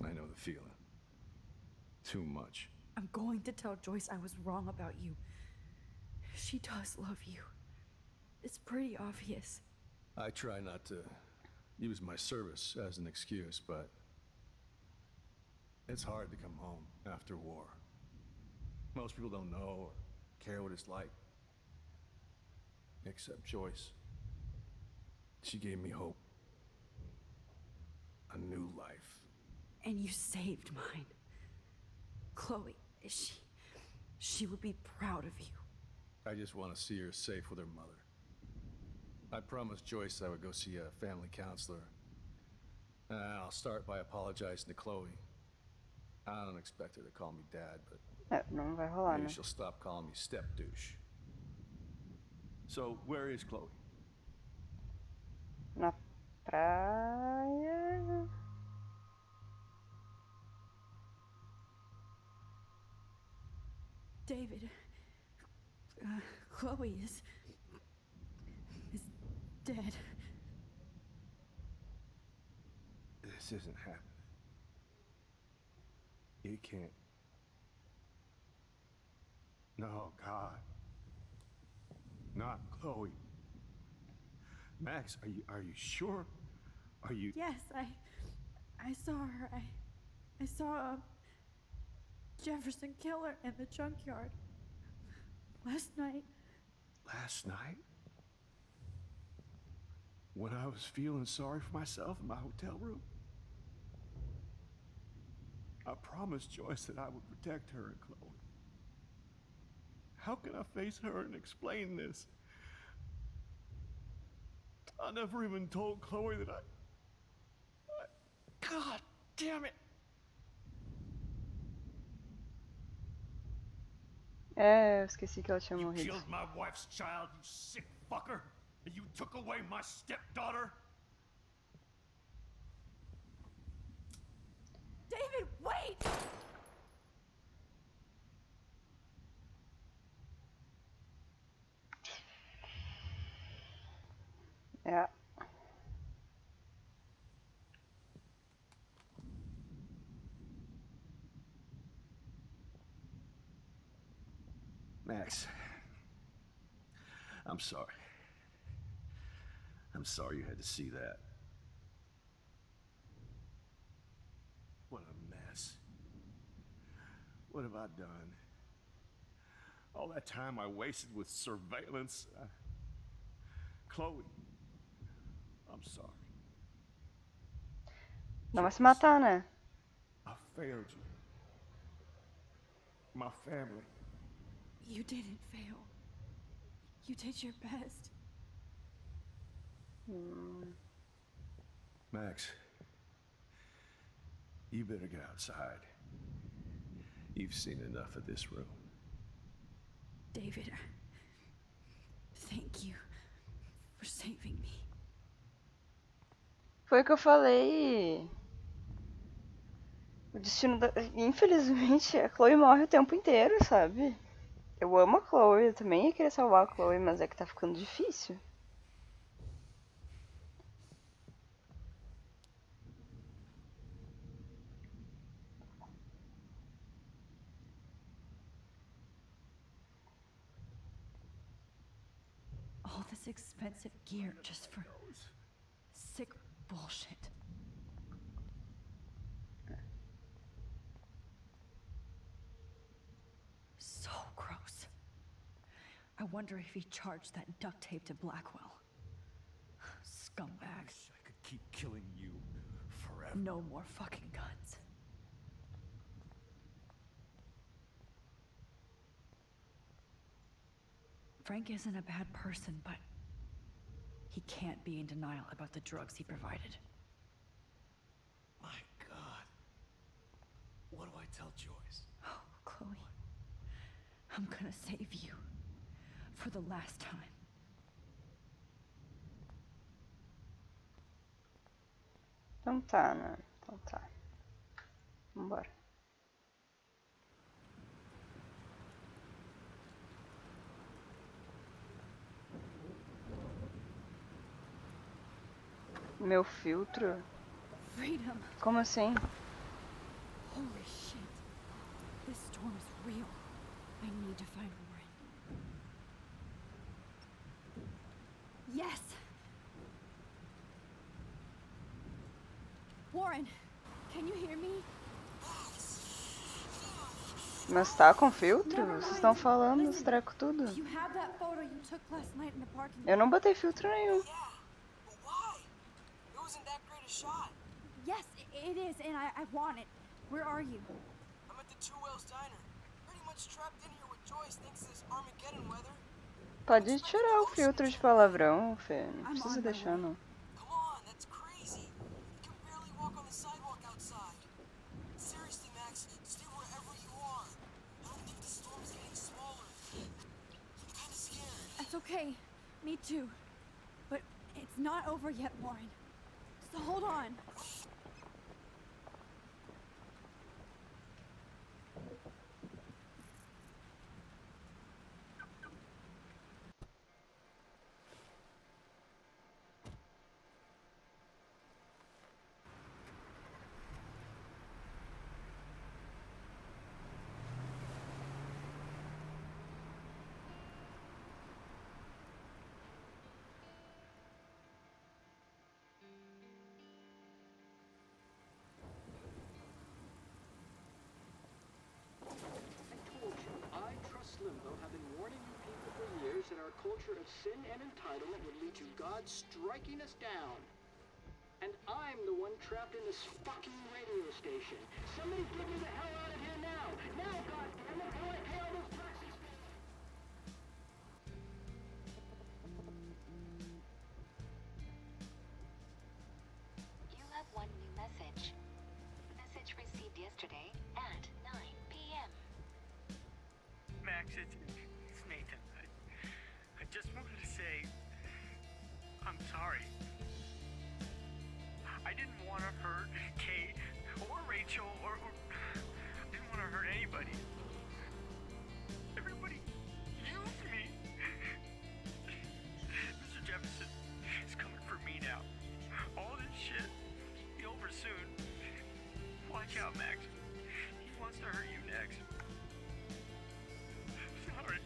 I know the feeling. Too much. I'm going to tell Joyce I was wrong about you. She does love you. It's pretty obvious. I try not to use my service as an excuse, but it's hard to come home after war. Most people don't know or care what it's like. Except Joyce. She gave me hope. A new life. And you saved mine. Chloe, she would be proud of you. I just want to see her safe with her mother. I promised Joyce I would go see a family counselor. I'll start by apologizing to Chloe. I don't expect her to call me dad, but não vai rolar, maybe né? she'll stop calling me step douche. So, where is Chloe? Na praia. David, Chloe is dead. This isn't happening. It can't. No, God. Not Chloe. Max, are you sure? Are you? Yes, I saw her. I saw Jefferson Killer in the junkyard last night. Last night? When I was feeling sorry for myself in my hotel room? I promised Joyce that I would protect her and Chloe. How can I face her and explain this? I never even told Chloe that I... God damn it! É, eu esqueci que ela tinha You morrido. killed my wife's child, you sick fucker! And you took away my stepdaughter? David, wait! É. Max, I'm sorry. I'm sorry you had to see that. What a mess. What have I done? All that time I wasted with surveillance. Chloe, I'm sorry. Não vai se matar, né? I failed you. My family. You didn't fail. You did your best. Max, you better get outside. You've seen enough of this room. David, thank you for saving me. Foi o que eu falei. O destino da... Infelizmente, a Chloe morre o tempo inteiro, sabe? Eu amo a Chloe, eu também ia querer salvar a Chloe, mas é que tá ficando difícil. All this expensive gear just for sick bullshit. So gross. I wonder if he charged that duct tape to Blackwell. Scumbag. I could keep killing you forever. No more fucking guns. Frank isn't a bad person, but he can't be in denial about the drugs he provided. My God. What do I tell Joyce? Oh, Chloe. I'm gonna save you. For the last time. Então tá, né? Então tá. Vambora. Meu filtro? Freedom. Como assim? Holy shit. This storm is real. I need to find Warren. Yes! Warren, can you hear me? Mas tá com filtro? Vocês estão falando os trecos tudo? You have that photo you took last night in the parking lot. Eu não botei filtro nenhum. But why? It wasn't that great a shot. Yes, it is, and I want it. Where are you? I'm at the Two Whales Diner. Pretty much trapped in here with Joyce thanks to this Armageddon weather. Pode tirar o filtro de palavrão, Fê. Não precisa deixar, não. Come on, that's crazy. You can barely walk on the sidewalk outside. Seriously, Max, stay wherever you are. I don't think the storm's getting smaller. I'm kind of scared. That's okay. Me too. But it's not over yet, Warren. So hold on. Limbo have been warning you people for years that our culture of sin and entitlement would lead to God striking us down. And I'm the one trapped in this fucking radio station. Somebody get me the hell out of here now! Now, goddammit, before I pay all those taxes! You have one new message. Message received yesterday at 9 p.m. Max, it's Nathan. I just wanted to say I'm sorry. I didn't want to hurt Kate or Rachel or I didn't want to hurt anybody. Everybody used me. Mr. Jefferson is coming for me now. All this shit will be over soon. Watch out, Max. He wants to hurt you next. Sorry.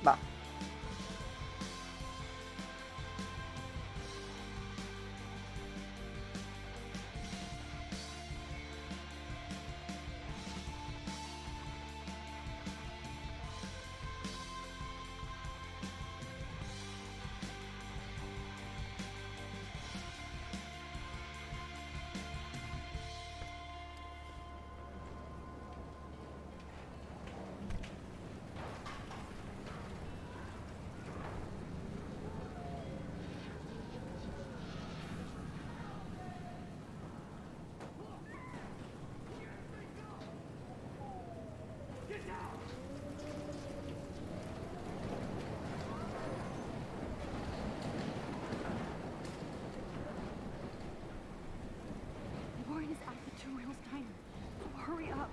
Bah. Warren is at the Two Wheels Diner. So hurry up.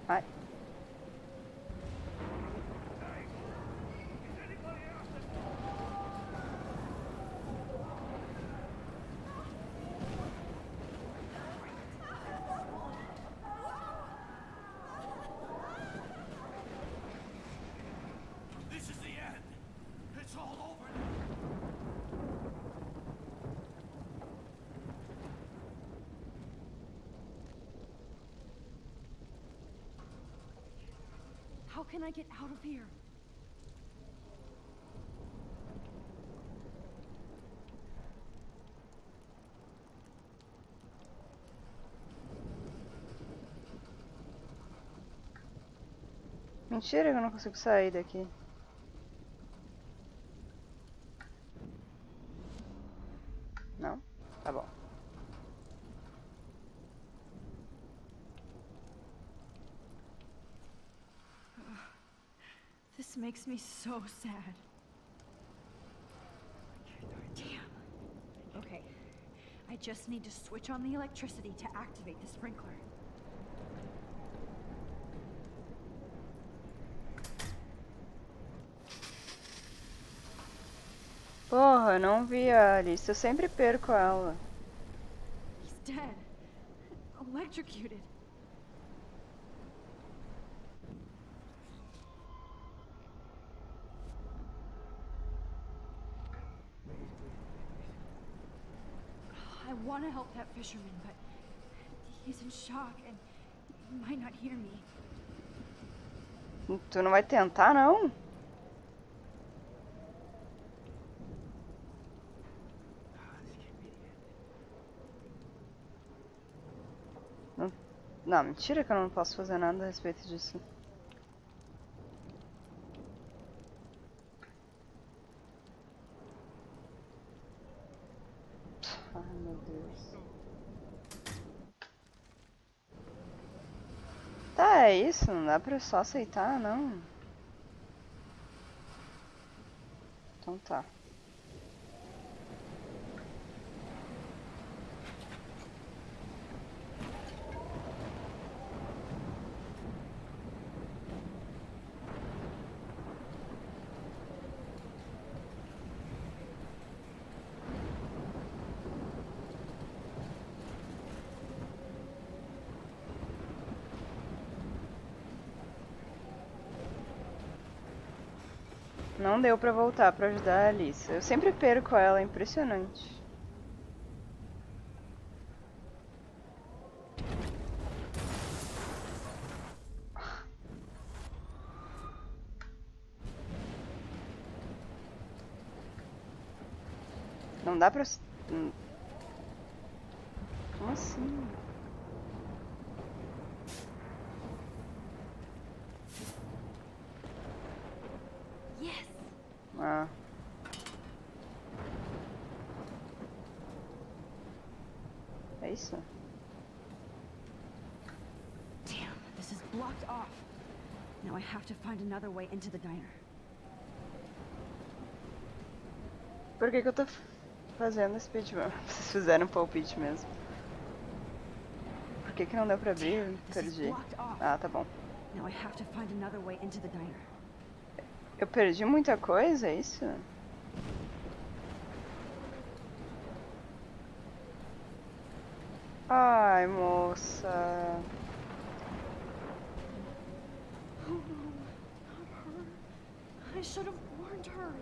Hi. This is the end. It's all over now. How can I get out of here? Mentira que eu não consigo sair daqui. Não? Tá bom. This makes me so sad. Damn. Okay. I just need to switch on the electricity to activate the sprinkler. Porra, eu não vi a Alice. Eu sempre perco ela. dead. Electrocuted. I want to help that fisherman, but he's in shock and he might not hear me. Tu não vai tentar, não? Não, mentira que eu não posso fazer nada a respeito disso. Ai, meu Deus. Tá, é isso. Não dá pra só aceitar, não. Então tá. Não deu pra voltar pra ajudar a Alice. Eu sempre perco ela, é impressionante. Não dá pra... Como assim? Ah. É isso? Damn, this is blocked off. Now I have to find another way into the diner. Por que eu tô fazendo esse speedrun? Vocês fizeram um palpite mesmo. Por que não deu pra abrir? Perdi. Ah, tá bom. Now I have to find another way into the diner. Eu perdi muita coisa, é isso? Ai, moça. Oh no, not her. I should have warned her.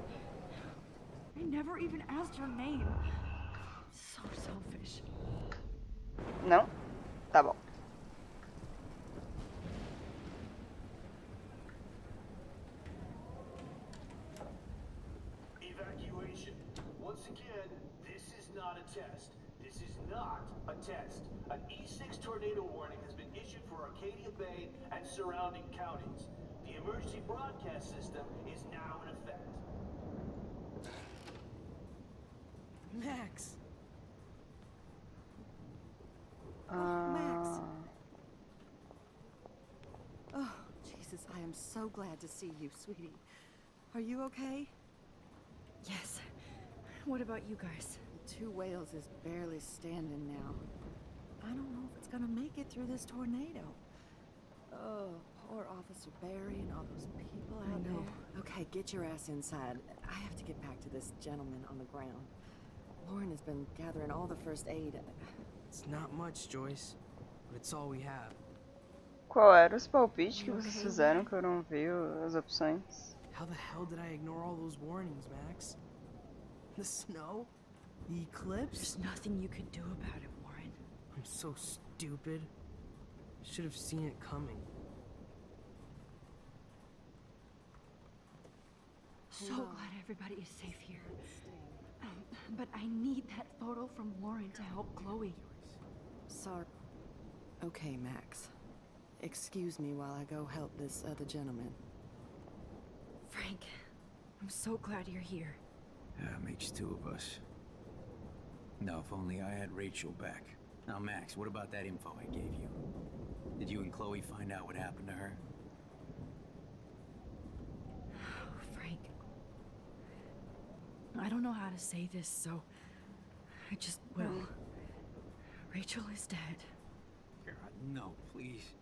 I never even asked her name. So selfish. Não? Tá bom. Evacuation. Once again, this is not a test. This is not a test. An E6 tornado warning has been issued for Arcadia Bay and surrounding counties. The emergency broadcast system is now in effect. Max. Max. Oh, Jesus, I am so glad to see you, sweetie. Are you okay? Yes. What about you guys? Two Whales is barely standing now. I don't know if it's gonna make it through this tornado. Oh, poor Officer Barry and all those people out there. Okay, get your ass inside. I have to get back to this gentleman on the ground. Lauren has been gathering all the first aid. It's not much, Joyce, but it's all we have. Qual era os palpites que vocês fizeram que eu não vi as opções? How the hell did I ignore all those warnings, Max? The snow? The eclipse? There's nothing you can do about it, Warren. I'm so stupid. Should have seen it coming. So glad everybody is safe here. But I need that photo from Lauren to help Chloe. Sorry. Okay, Max. Excuse me while I go help this other gentleman. Frank, I'm so glad you're here. Yeah, makes two of us. No, if only I had Rachel back. Now, Max, what about that info I gave you? Did you and Chloe find out what happened to her? Oh, Frank. I don't know how to say this, so I just will. Rachel is dead. God, no, please.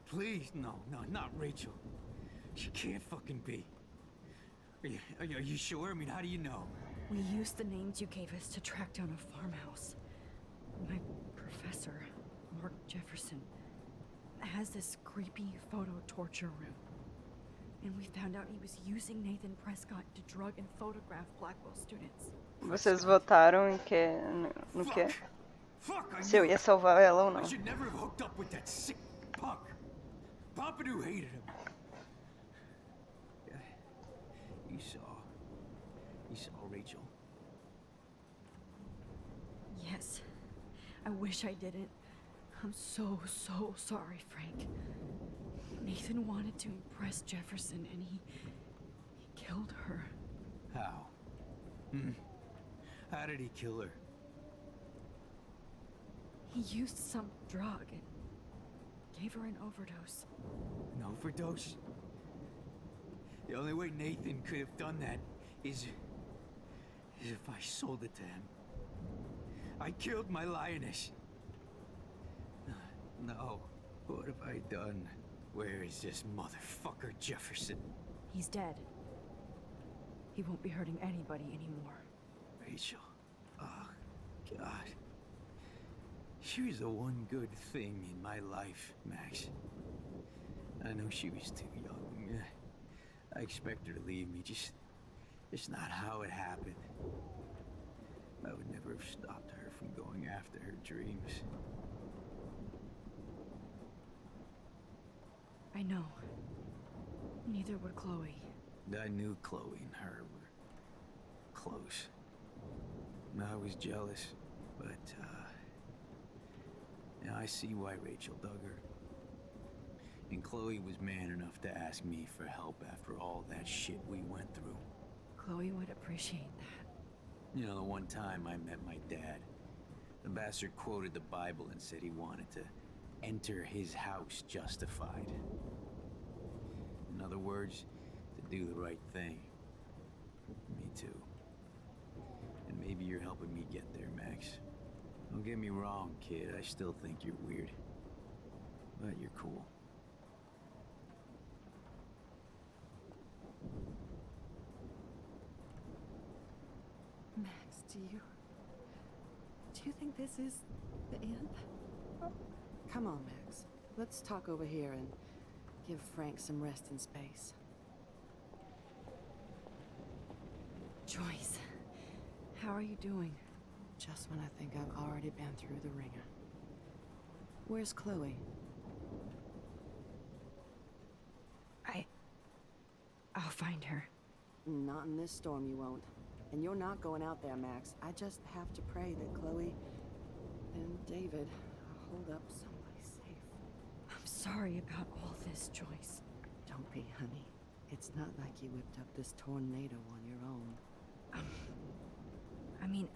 Please, no, not Rachel. She can't fucking be. Are you sure? I mean, how do you know? We used the names you gave us to track down a farmhouse. My professor Jefferson has this creepy photo torture room. And we found out he was using Nathan Prescott to drug and photograph Blackwell students. Vocês votaram em que, no que? Se eu ia salvar ela ou não. I should never have hooked up with that sick punk. Pompidou hated him. Yeah. You saw Rachel. Yes. I wish I didn't. I'm so sorry, Frank. Nathan wanted to impress Jefferson and he killed her. How? How did he kill her? He used some drug and gave her an overdose. An overdose? The only way Nathan could have done that is if I sold it to him. I killed my lioness. No. What have I done? Where is this motherfucker Jefferson? He's dead. He won't be hurting anybody anymore. Rachel. Oh, God. She was the one good thing in my life, Max. I know she was too young. I expect her to leave me, just not how it happened. I would never have stopped her from going after her dreams. I know. Neither would Chloe. I knew Chloe and her were close. I was jealous, but, now I see why Rachel dug her. And Chloe was man enough to ask me for help after all that shit we went through. Chloe would appreciate that. You know, the one time I met my dad, the bastard quoted the Bible and said he wanted to enter his house justified. In other words, to do the right thing. Me too. And maybe you're helping me get there, Max. Don't get me wrong, kid. I still think you're weird. But you're cool. Max, do you think this is the end? Come on, Max. Let's talk over here and give Frank some rest and space. Joyce, how are you doing? Just when I think I've already been through the ringer. Where's Chloe? I'll find her. Not in this storm, you won't. And you're not going out there, Max. I just have to pray that Chloe and David hold up someplace safe. I'm sorry about all this, Joyce. Don't be, honey. It's not like you whipped up this tornado on your own. I mean,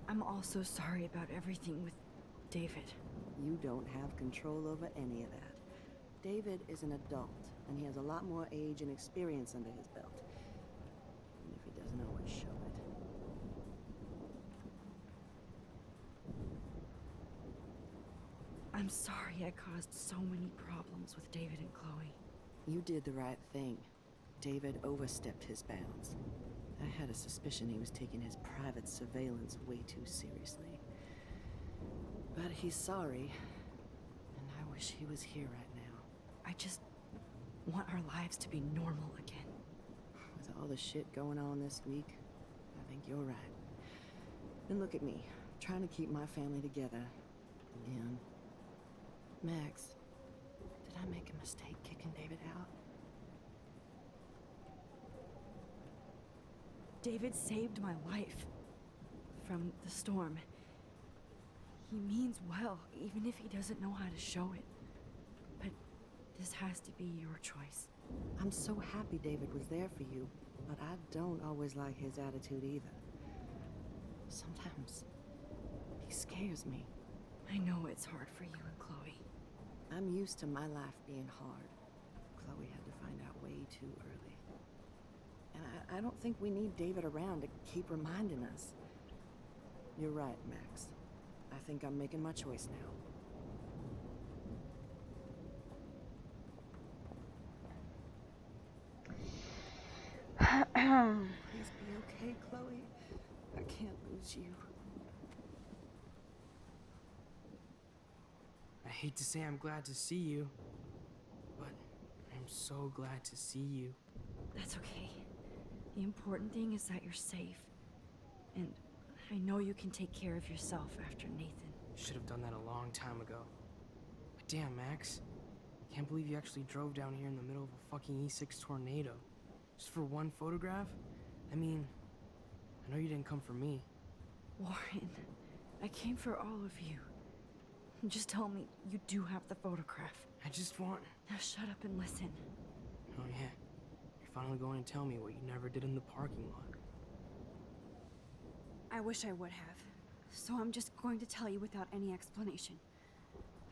I'm also sorry about everything with David. You don't have control over any of that. David is an adult, and he has a lot more age and experience under his belt. Even if he doesn't always show it. I'm sorry I caused so many problems with David and Chloe. You did the right thing. David overstepped his bounds. I had a suspicion he was taking his private surveillance way too seriously. But he's sorry, and I wish he was here right now. I just want our lives to be normal again. With all the shit going on this week, I think you're right. And look at me, trying to keep my family together. Again. Max, did I make a mistake kicking David out? David saved my life from the storm. He means well, even if he doesn't know how to show it. But this has to be your choice. I'm so happy David was there for you, but I don't always like his attitude either. Sometimes he scares me. I know it's hard for you and Chloe. I'm used to my life being hard. Chloe had to find out way too early. And I don't think we need David around to keep reminding us. You're right, Max. I think I'm making my choice now. Please be okay, Chloe. I can't lose you. I hate to say I'm glad to see you, but I'm so glad to see you. That's okay. The important thing is that you're safe. And I know you can take care of yourself after Nathan. Should have done that a long time ago. But damn, Max. Can't believe you actually drove down here in the middle of a fucking E6 tornado. Just for one photograph? I mean, I know you didn't come for me. Warren, I came for all of you. Just tell me you do have the photograph. I just want... Now shut up and listen. Oh yeah, you're finally going to tell me what you never did in the parking lot. I wish I would have. So I'm just going to tell you without any explanation.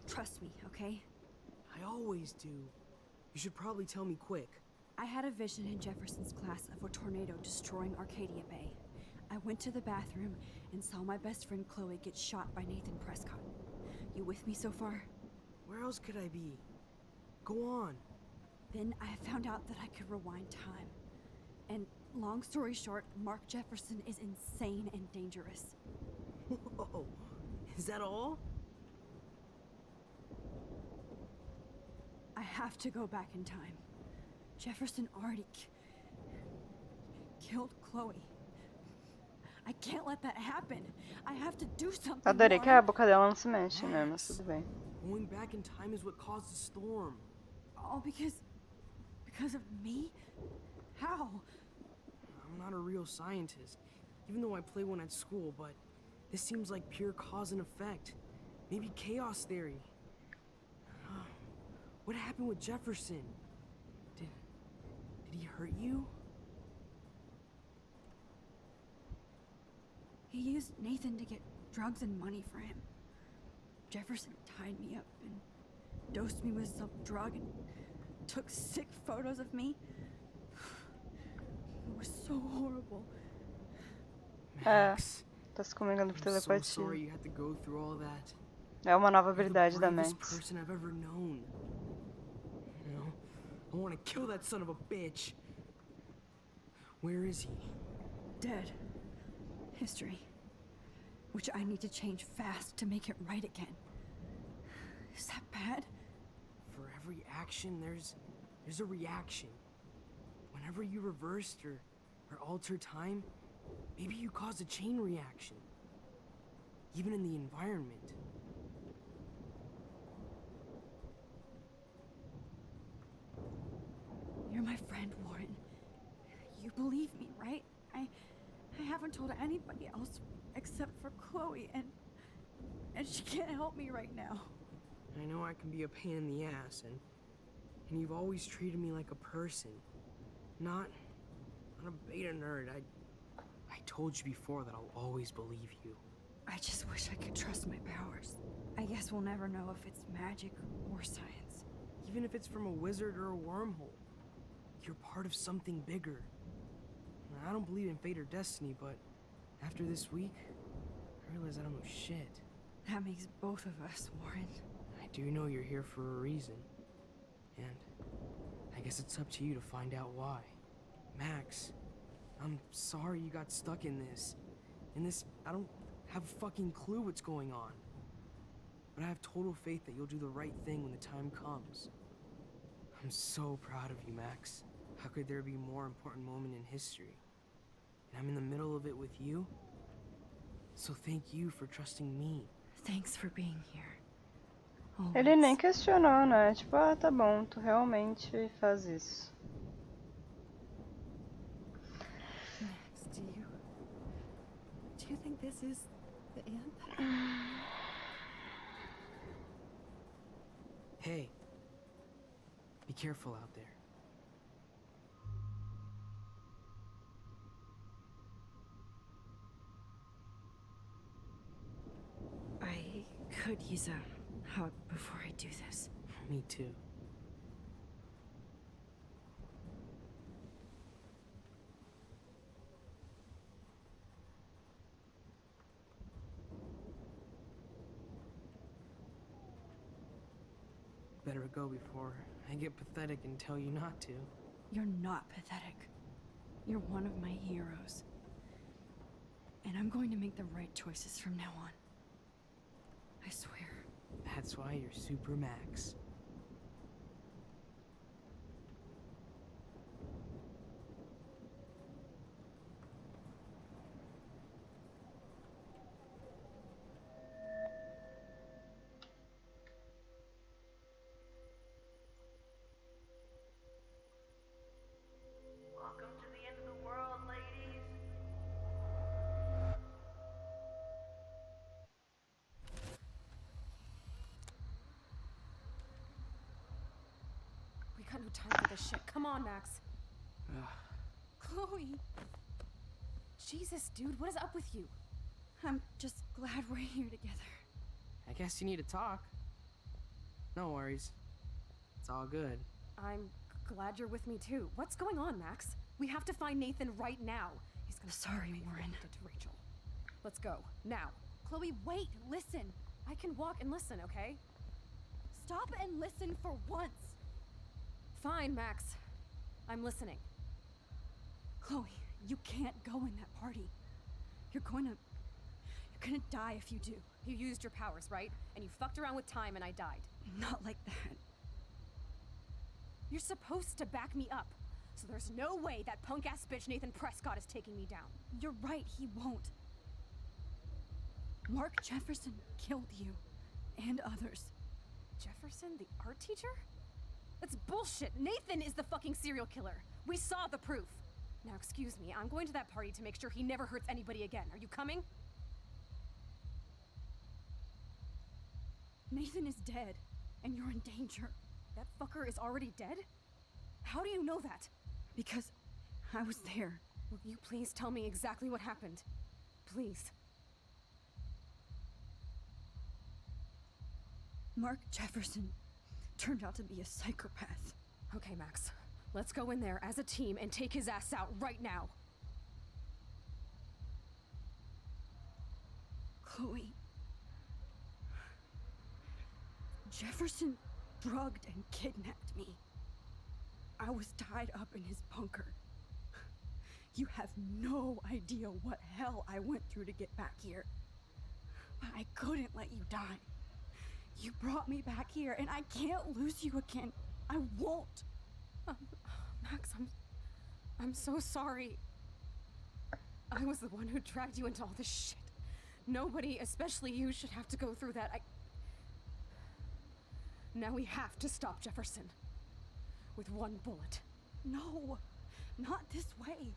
Trust me, okay? I always do. You should probably tell me quick. I had a vision in Jefferson's class of a tornado destroying Arcadia Bay. I went to the bathroom and saw my best friend Chloe get shot by Nathan Prescott. You with me so far? Where else could I be? Go on. Then I found out that I could rewind time. And long story short, Mark Jefferson is insane and dangerous. Whoa, is that all? I have to go back in time. Jefferson already killed Chloe. I can't let that happen. I have to do something. Adorei que a boca dela não se mexe, né? Mas tudo bem. Going back in time is what caused the storm. All because of me? How? I'm not a real scientist, even though I play one at school, but this seems like pure cause and effect. Maybe chaos theory. What happened with Jefferson? Did he hurt you? He used Nathan to get drugs and money for him. Jefferson tied me up and dosed me with some drug and took sick photos of me. It was so horrible. Max, tá se comunicando por I'm so telepatia. sorry you had to go through all that. É uma nova You're habilidade the da bravest Max. person I've ever known. You know, I want to kill that son of a bitch. Where is he? Dead. History. Which I need to change fast to make it right again. Is that bad? For every action, there's a reaction. Whenever you reversed or altered time, maybe you caused a chain reaction. Even in the environment. You're my friend, Warren. You believe me, right? I haven't told anybody else except for Chloe, and she can't help me right now. I know I can be a pain in the ass, and you've always treated me like a person. Not a beta nerd. I told you before that I'll always believe you. I just wish I could trust my powers. I guess we'll never know if it's magic or science. Even if it's from a wizard or a wormhole. You're part of something bigger. I don't believe in fate or destiny, but after this week, I realize I don't know shit. That makes both of us, Warren. I do know you're here for a reason. And I guess it's up to you to find out why. Max, I'm sorry you got stuck in this. I don't have a fucking clue what's going on. But I have total faith that you'll do the right thing when the time comes. I'm so proud of you, Max. How could there be a more important moment in history? And I'm in the middle of it with you. So thank you for trusting me. Thanks for being here. Ele nem questionou, né? Tipo, ah, tá bom, tu realmente faz isso. Max, do you think this is the end? Hey, be careful out there. I could use a hug before I do this. Me too. Better go before I get pathetic and tell you not to. You're not pathetic. You're one of my heroes. And I'm going to make the right choices from now on. I swear. That's why you're Super Max. Welcome to the end of the world, ladies. We got no time for this shit. Come on, Max. Chloe. Jesus, dude, what is up with you? I'm just glad we're here together. I guess you need to talk. No worries. It's all good. I'm glad you're with me too. What's going on, Max? We have to find Nathan right now. He's gonna Sorry, Warren. to Rachel. Let's go now. Chloe, wait, listen. I can walk and listen, okay? Stop and listen for once. Fine, Max. I'm listening. Chloe, you can't go in that party. You're gonna die if you do. You used your powers, right? And you fucked around with time and I died. Not like that. You're supposed to back me up. So there's no way that punk-ass bitch Nathan Prescott is taking me down. You're right, he won't. Mark Jefferson killed you. And others. Jefferson, the art teacher? That's bullshit. Nathan is the fucking serial killer. We saw the proof. Now, excuse me, I'm going to that party to make sure he never hurts anybody again. Are you coming? Nathan is dead, and you're in danger. That fucker is already dead? How do you know that? Because I was there. Will you please tell me exactly what happened? Please. Mark Jefferson turned out to be a psychopath. Okay, Max. Let's go in there as a team and take his ass out right now. Chloe. Jefferson drugged and kidnapped me. I was tied up in his bunker. You have no idea what hell I went through to get back here. But I couldn't let you die. You brought me back here, and I can't lose you again. I won't. Max, I'm so sorry. I was the one who dragged you into all this shit. Nobody, especially you, should have to go through that. Now we have to stop Jefferson. With one bullet. No, not this way.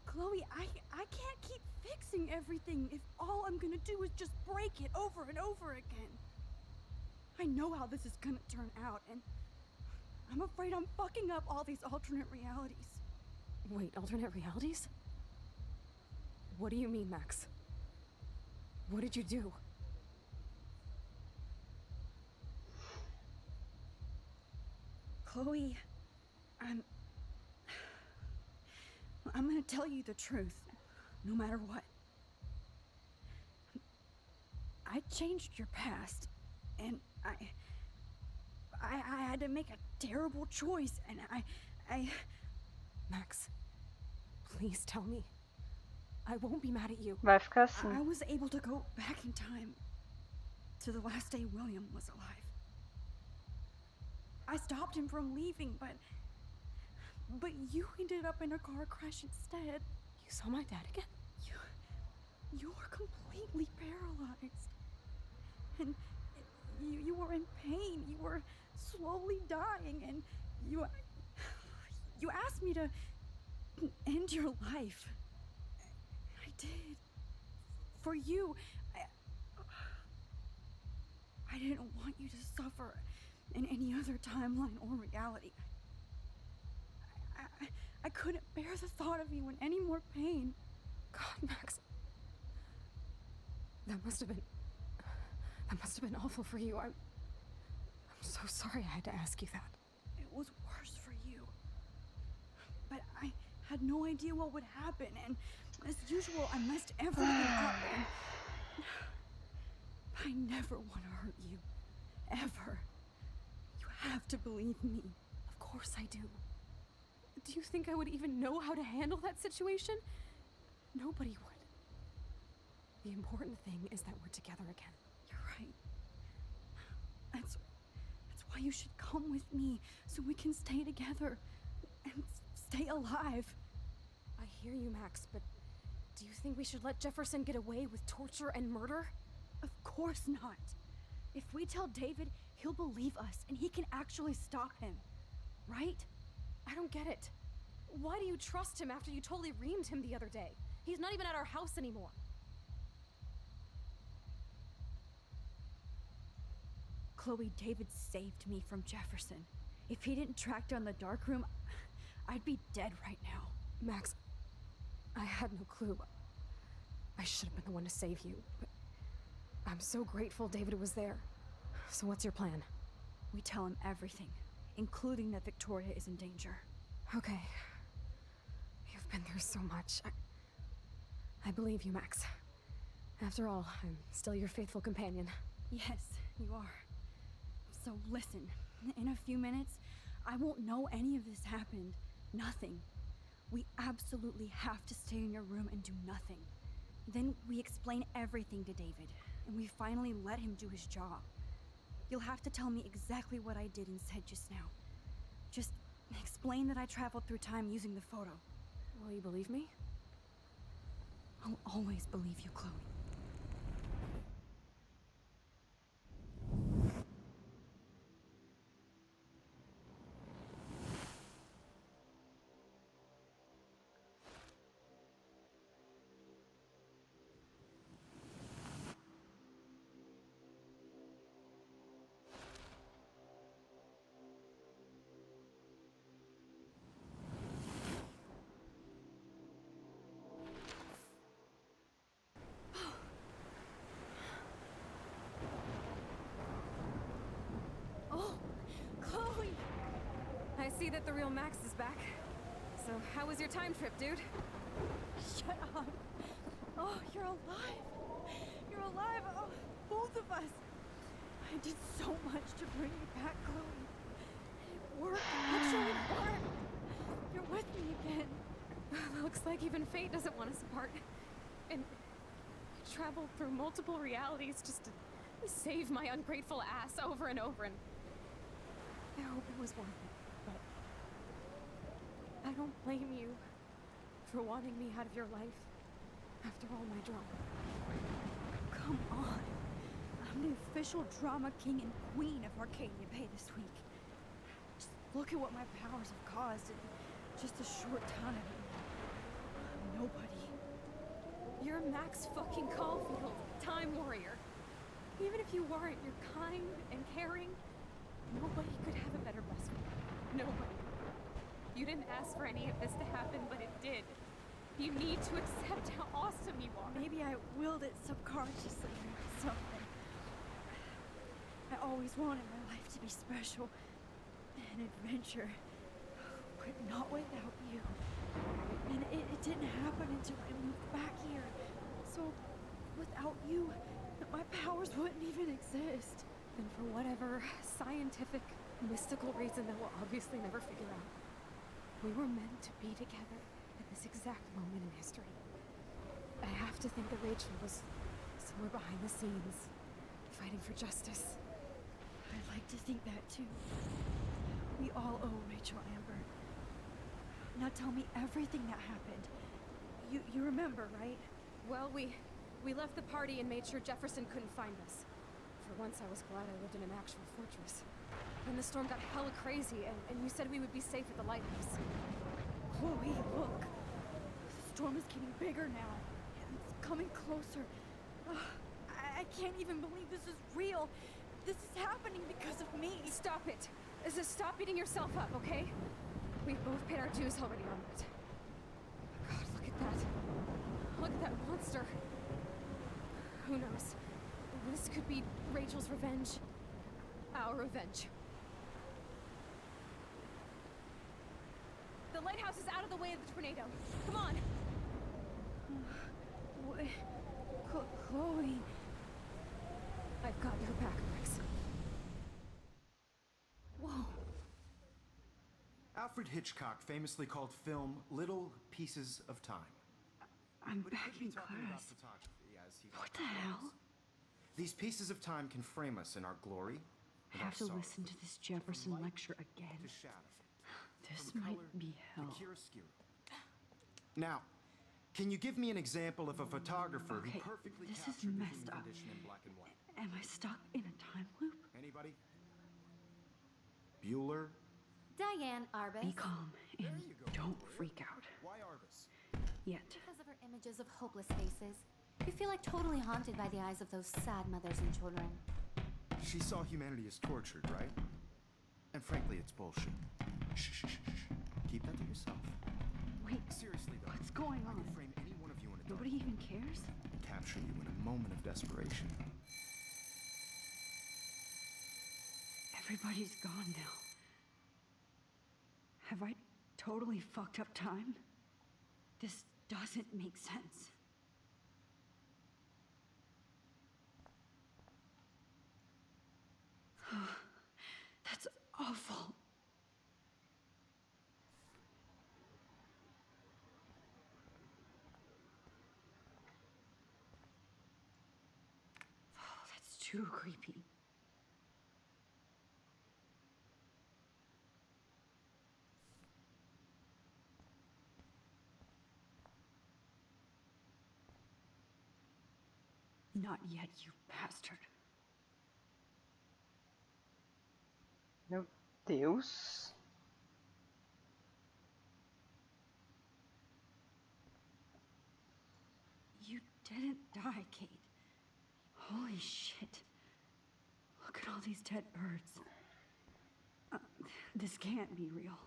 Chloe, I can't keep fixing everything if all I'm gonna do is just break it over and over again. I know how this is gonna turn out, and I'm afraid I'm fucking up all these alternate realities. Wait, alternate realities? What do you mean, Max? What did you do? Chloe, I'm gonna tell you the truth, no matter what. I changed your past, and I had to make a terrible choice, and I... Max, please tell me. I won't be mad at you. Vai ficar assim. I was able to go back in time to the last day William was alive. I stopped him from leaving, but you ended up in a car crash instead. You saw my dad again? You were completely paralyzed. And you were in pain. You were slowly dying, and you asked me to end your life. I did. For you. I didn't want you to suffer in any other timeline or reality. I couldn't bear the thought of you in any more pain. God, Max. That must have been awful for you. I'm so sorry I had to ask you that. It was worse for you. But I had no idea what would happen, and as usual, I messed everything up, and I never want to hurt you. Ever. You have to believe me. Of course I do. Do you think I would even know how to handle that situation? Nobody would. The important thing is that we're together again. You're right. why you should come with me so we can stay together and stay alive. I hear you, Max, but do you think we should let Jefferson get away with torture and murder? Of course not. If we tell David, he'll believe us and he can actually stop him. Right? I don't get it. Why do you trust him after you totally reamed him the other day? He's not even at our house anymore. Chloe, David saved me from Jefferson. If he didn't track down the darkroom, I'd be dead right now. Max, I had no clue. I should have been the one to save you, but I'm so grateful David was there. So what's your plan? We tell him everything, including that Victoria is in danger. Okay. You've been through so much. I believe you, Max. After all, I'm still your faithful companion. Yes, you are. So listen, in a few minutes, I won't know any of this happened. Nothing. We absolutely have to stay in your room and do nothing. Then we explain everything to David, and we finally let him do his job. You'll have to tell me exactly what I did and said just now. Just explain that I traveled through time using the photo. Will you believe me? I'll always believe you, Chloe. I see that the real Max is back. So, how was your time trip, dude? Shut up. Oh, you're alive. You're alive. Oh, both of us. I did so much to bring you back, Chloe. It worked. Actually, it worked. You're with me again. Looks like even fate doesn't want us apart. And I traveled through multiple realities just to save my ungrateful ass over and over, and I hope it was worth it. But I don't blame you for wanting me out of your life after all my drama. Come on. I'm the official drama king and queen of Arcadia Bay this week. Just look at what my powers have caused in just a short time. I'm nobody. You're Max fucking Caulfield, Time Warrior. Even if you weren't, you're kind and caring. Nobody could have a better best friend. Nobody. You didn't ask for any of this to happen, but it did. You need to accept how awesome you are. Maybe I willed it subconsciously or something. I always wanted my life to be special. An adventure. But not without you. And it didn't happen until I moved back here. So, without you, my powers wouldn't even exist. And for whatever scientific, mystical reason that we'll obviously never figure out, we were meant to be together at this exact moment in history. I have to think that Rachel was somewhere behind the scenes, fighting for justice. I'd like to think that too. We all owe Rachel Amber. Now tell me everything that happened. You remember, right? Well, we left the party and made sure Jefferson couldn't find us. For once, I was glad I lived in an actual fortress. Then the storm got hella crazy, and you said we would be safe at the lighthouse. Chloe, look. The storm is getting bigger now. It's coming closer. I can't even believe this is real. This is happening because of me. Stop it. Stop beating yourself up, okay? We've both paid our dues already on it. God, look at that. Look at that monster. Who knows? This could be Rachel's revenge. Our revenge. The lighthouse is out of the way of the tornado. Come on! Chloe... I've got your back, Max. Whoa. Alfred Hitchcock famously called film little pieces of time. I'm back in class. What the hell? These pieces of time can frame us in our glory I have to listen to this Jefferson lecture again. This might be hell. Now, can you give me an example of a photographer Okay, who perfectly this is captured the messed human up. condition in black and white? Am I stuck in a time loop? Anybody? Bueller? Diane Arbus. Be calm and don't freak out. Why Arbus? Yet. Because of her images of hopeless faces. You feel like totally haunted by the eyes of those sad mothers and children. She saw humanity as tortured, right? And frankly, it's bullshit. Shh, shh, shh, shh. Keep that to yourself. Wait, seriously though. What's going on? I could frame any one of you in a Nobody even cares? capture you in a moment of desperation. Everybody's gone now. Have I totally fucked up time? This doesn't make sense. That's awful. Oh, that's too creepy. Not yet, you bastard. Meu Deus. You didn't die, Kate. Holy shit. Look at all these dead birds. This can't be real.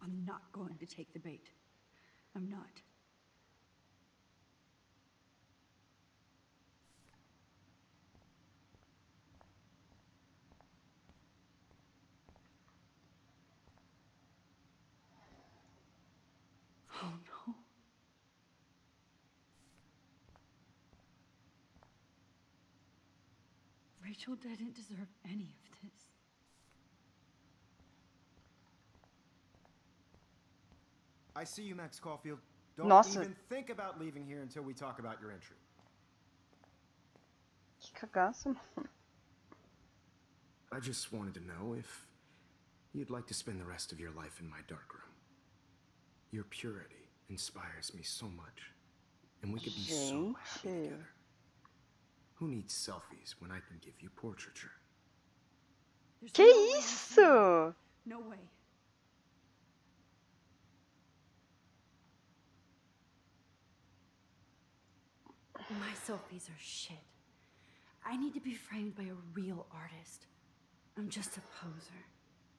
I'm not going to take the bait. I'm not. Oh no. Rachel didn't deserve any of this. I see you, Max Caulfield. Don't Nossa. even think about leaving here until we talk about your entry. Que cagaço, mano. I just wanted to know if you'd like to spend the rest of your life in my dark room. Your purity inspires me so much, and we could be so happy together. Who needs selfies when I can give you portraiture? Que isso? No way. My selfies are shit. I need to be framed by a real artist. I'm just a poser.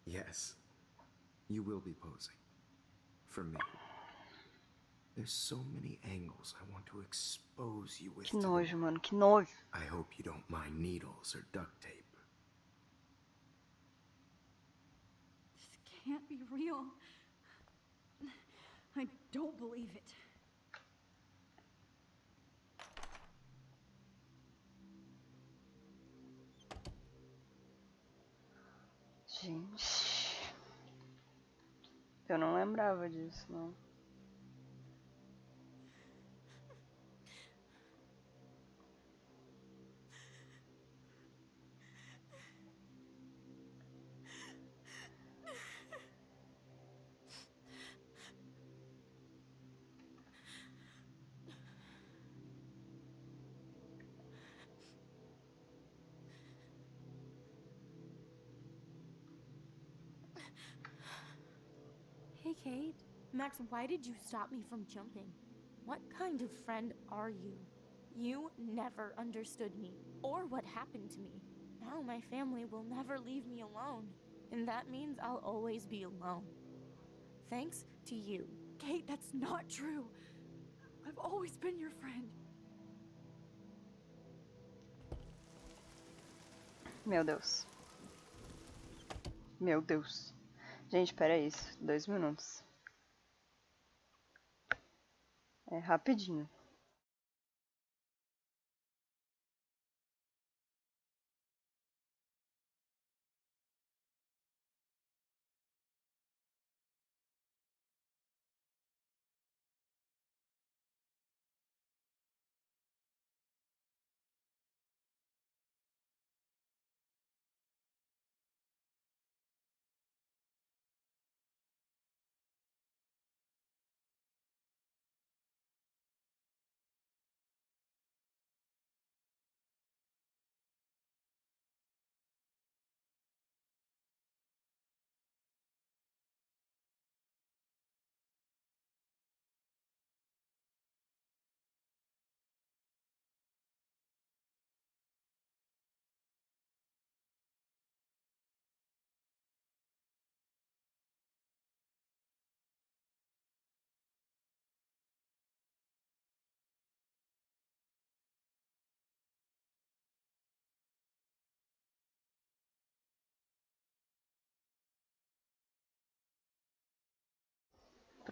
Yes, you will be posing. For me. There's so many angles I want to expose you with. Que nojo, mano, que nojo. I hope you don't mind needles or duct tape. This can't be real. I don't believe it. Gente. Eu não lembrava disso, não. Hey, Kate. Max, why did you stop me from jumping? What kind of friend are you? You never understood me or what happened to me. Now my family will never leave me alone, and that means I'll always be alone. Thanks to you. Kate, that's not true. I've always been your friend. Meu Deus. Meu Deus. Gente, pera aí, 2 minutos. É rapidinho.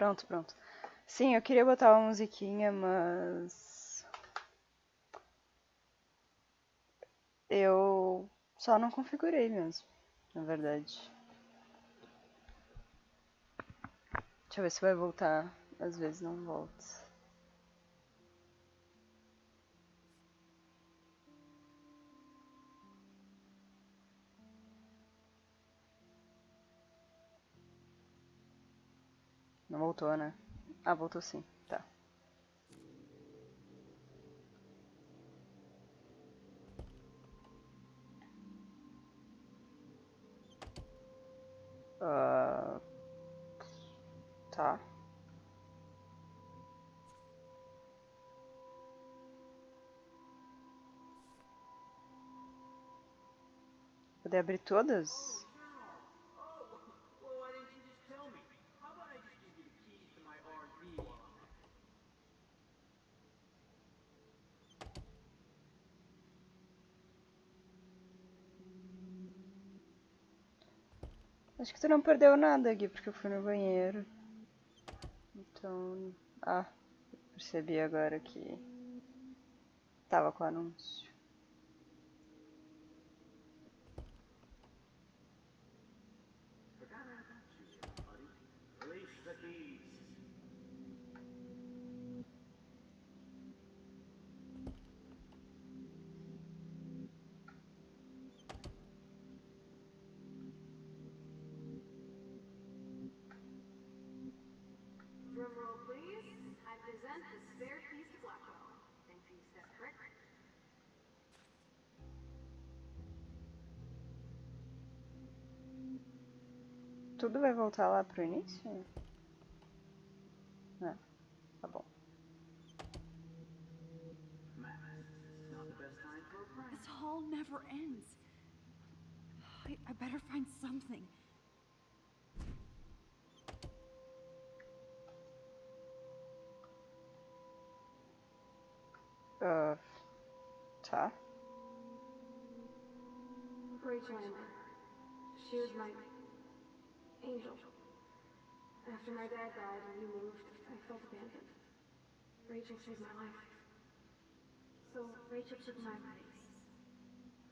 Pronto, pronto. Sim, eu queria botar uma musiquinha, mas... eu só não configurei mesmo, na verdade. Deixa eu ver se vai voltar. Às vezes não volta. Não voltou, né? Ah, voltou sim. Tá. Tá. Poder abrir todas? Well, why didn't you just tell me? How about I just give you the keys to my RV while I'm at it? Acho que tu não perdeu nada aqui, porque eu fui no banheiro. Então... ah, percebi agora que tava com o anúncio. Release the keys. Drum roll, please. I present the spare keys to Blackwell. Think you step correct? Tudo vai voltar lá pro início? É, tá bom. This hall never ends. I better find something. Tá. Rachel Amber. She was my angel. After my dad died and you moved, I felt abandoned. Rachel saved my life. So Rachel took my place.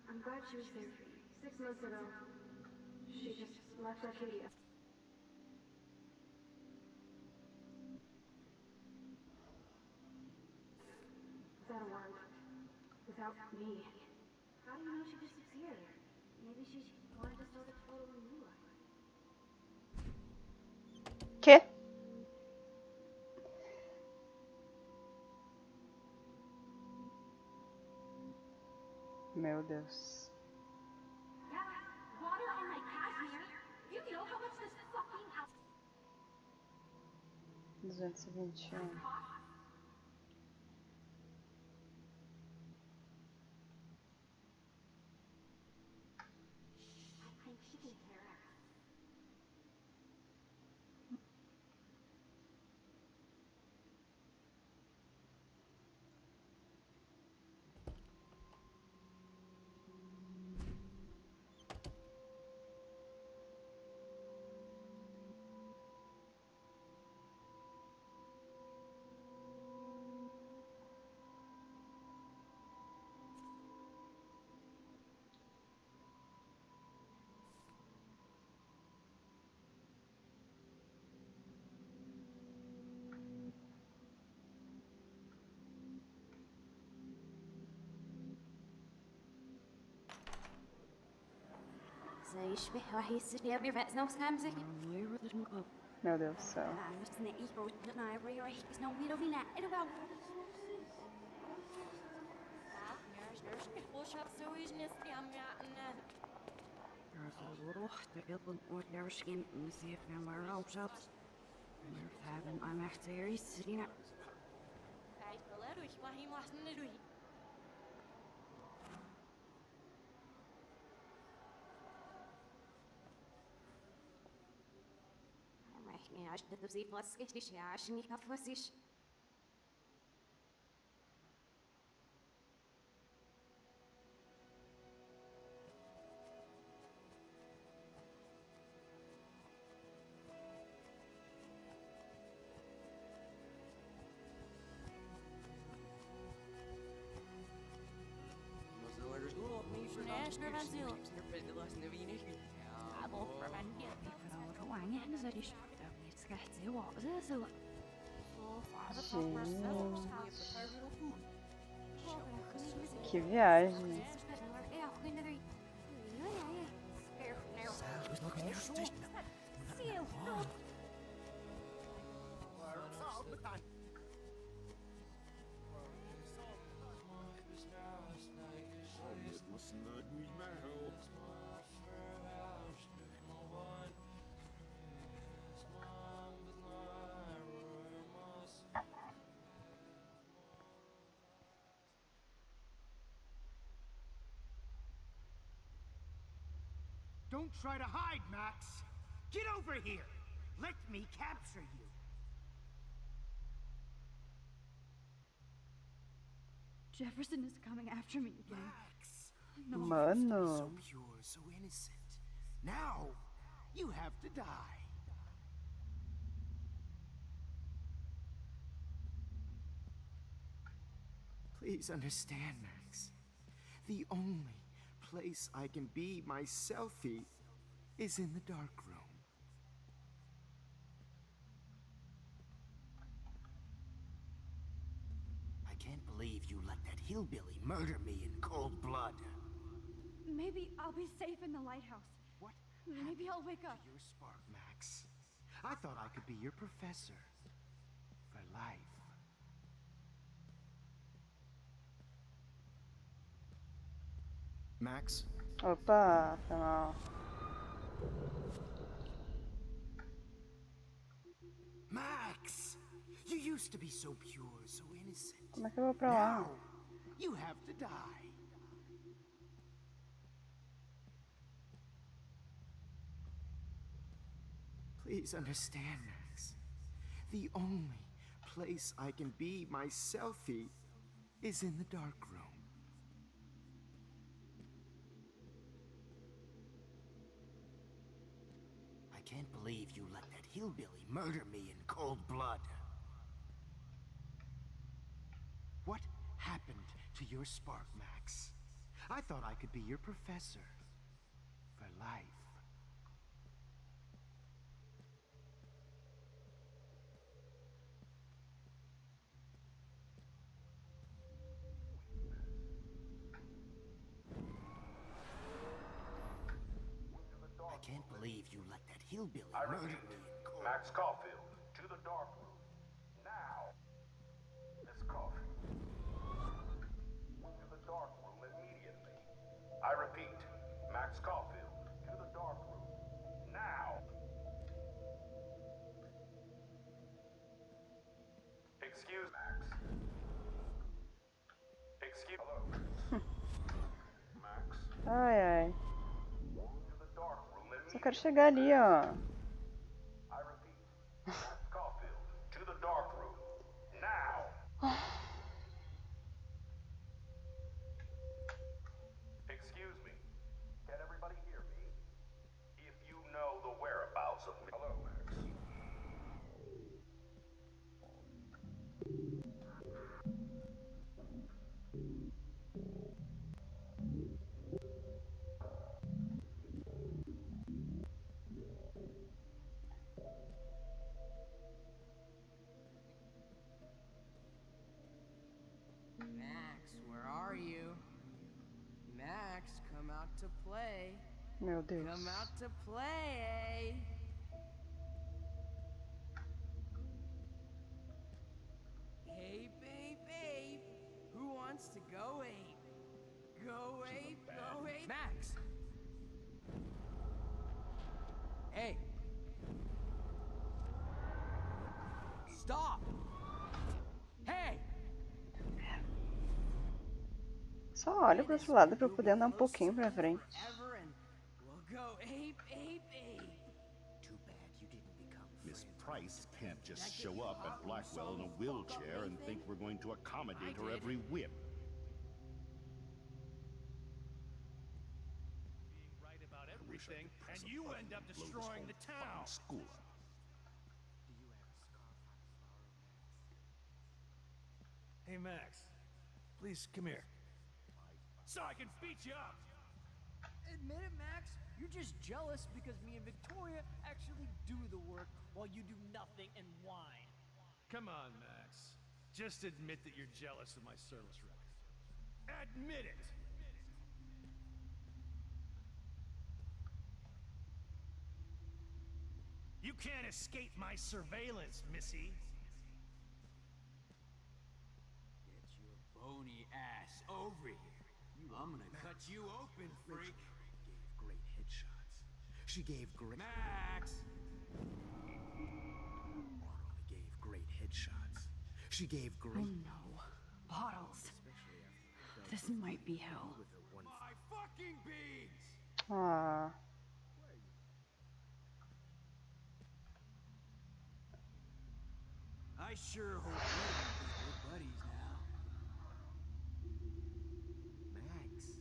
I'm glad she was there for you. 6 months ago, she just left Arcadia. Without a word. Without me. How do you know she disappeared? Maybe she wanted to start a totally new life. Quê? Meu Deus. Yeah, water on my cashmere. You know how much this fucking out 221. I think she can hear us. Meu Deus do céu. Que viagem. Don't try to hide, Max! Get over here! Let me capture you! Jefferson is coming after me again. Max! No. Mano. So pure, so innocent. Now, you have to die. Please understand, Max. The only place I can be myself is in the dark room. I can't believe you let that hillbilly murder me in cold blood. Maybe I'll be safe in the lighthouse. What? Maybe I'll wake up. Your spark, Max. I thought I could be your professor. For life. Max? Opa, foi mal. Max! You used to be so pure, so innocent. Como é que eu vou pra lá? Now, you have to die. Please understand, Max. The only place I can be myself is in the dark room. I can't believe you let that hillbilly murder me in cold blood. What happened to your spark, Max? I thought I could be your professor. For life. I can't believe you let that hillbilly murder me in cold. Max Caulfield, to the dark room. Now. Miss Caulfield. To the dark room immediately. I repeat, Max Caulfield, to the dark room. Now. Excuse Max. Excuse. Hello. Max. Ai, ai. To the dark room immediately. Só quero chegar ali, ó. I repeat, Max Caulfield, to the dark room. Now. Excuse me. Can everybody hear me? If you know the whereabouts of me. Hello, Max. Max, where are you? Max, come out to play. Meu Deus. Come out to play. Hey, babe, babe. Who wants to go ape? Go ape, go ape. Max! Hey. Stop! Hey! Só olha pro outro lado pra eu poder andar um pouquinho pra frente. We'll go ape, ape, ape. Too bad you didn't become Miss Price can't just show up at Blackwell in a wheelchair and think we're going to accommodate her every whim. Being right about everything, and you end up destroying the town. School. Hey, Max. Please, come here. So I can beat you up. Admit it, Max. You're just jealous because me and Victoria actually do the work while you do nothing and whine. Come on, Max. Just admit that you're jealous of my service record. Admit it! You can't escape my surveillance, Missy. Get your bony ass over here. I'm gonna cut you open, freak. Gave great headshots. She gave great... Max! Only gave great headshots. She gave great... Oh no. Bottles. This might be hell. My fucking beads! Aww. I sure hope we're buddies now. Max.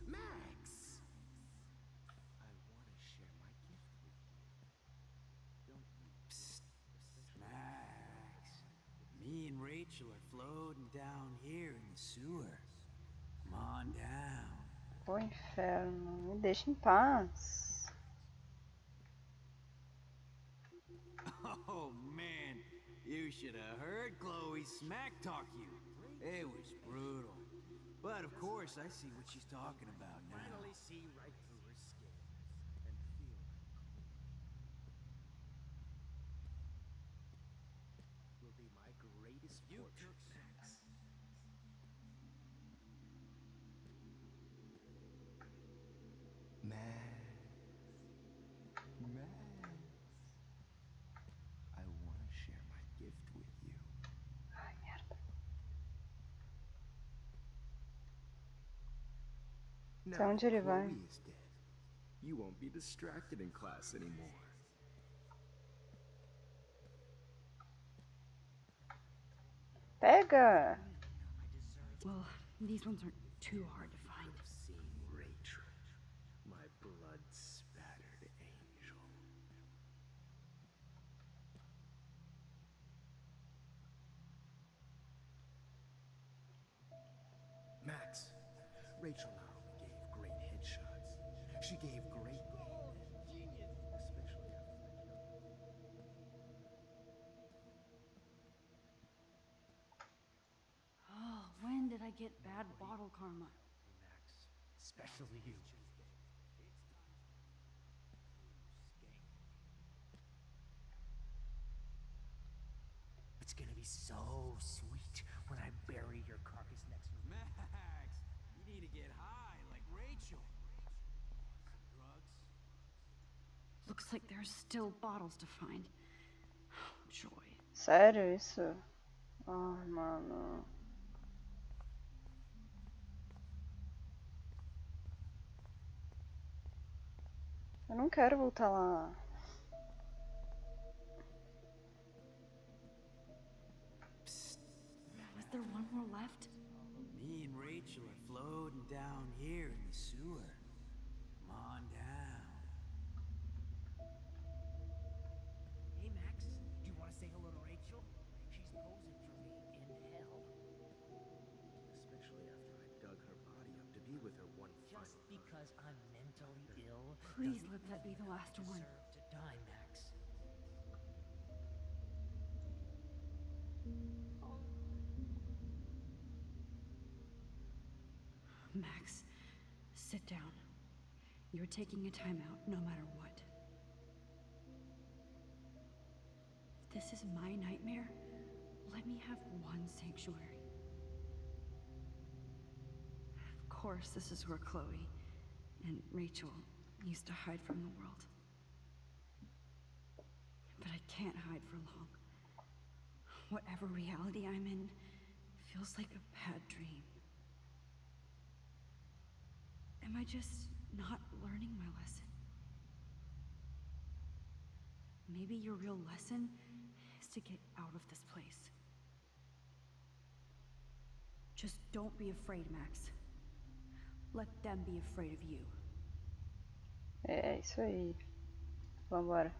Max! I want to share my gift with you. Don't you? Psst. Max. Me and Rachel are floating down here in the sewer. Come on down. O inferno, me deixa em paz. Oh man, you should have heard Chloe smack talk you. It was brutal. But of course, I see what she's talking about now. Finally see right through her skin. And feel will be my greatest fortune, Max. Max. I want to share my gift with you. Ai, merda. Now Pra onde ele vai? Chloe is dead. You won't be distracted in class anymore. Pega! Well, these ones aren't too hard to find. Seen Rachel, my blood-spattered angel. Max, Rachel not only gave great headshots, she gave great... Genius! Especially after that young... Oh, when did I get bad bottle karma? Max, Especially you. It's gonna be so sweet when I bury your carcass next to me. Max, you need to get high like Rachel. Some drugs? Looks like there's still bottles to find. Joy. Sério isso? Ai, mano. Eu não quero voltar lá. Psst. Was there one more left? Me and Rachel are floating down here in the sewer. Come on down. Hey Max, do you want to say hello to Rachel? She's posing for me in hell. especially after I dug her body up to be with her one final Just because I'm mentally ill. Please doesn't let that be the last one. deserve to die, Max. Max, sit down. You're taking a timeout no matter what. If this is my nightmare, let me have one sanctuary. Of course, this is where Chloe and Rachel used to hide from the world. But I can't hide for long. Whatever reality I'm in feels like a bad dream. Am I just not learning my lesson? Maybe your real lesson is to get out of this place. Just don't be afraid, Max. Let them be afraid of you. É isso aí. Vambora.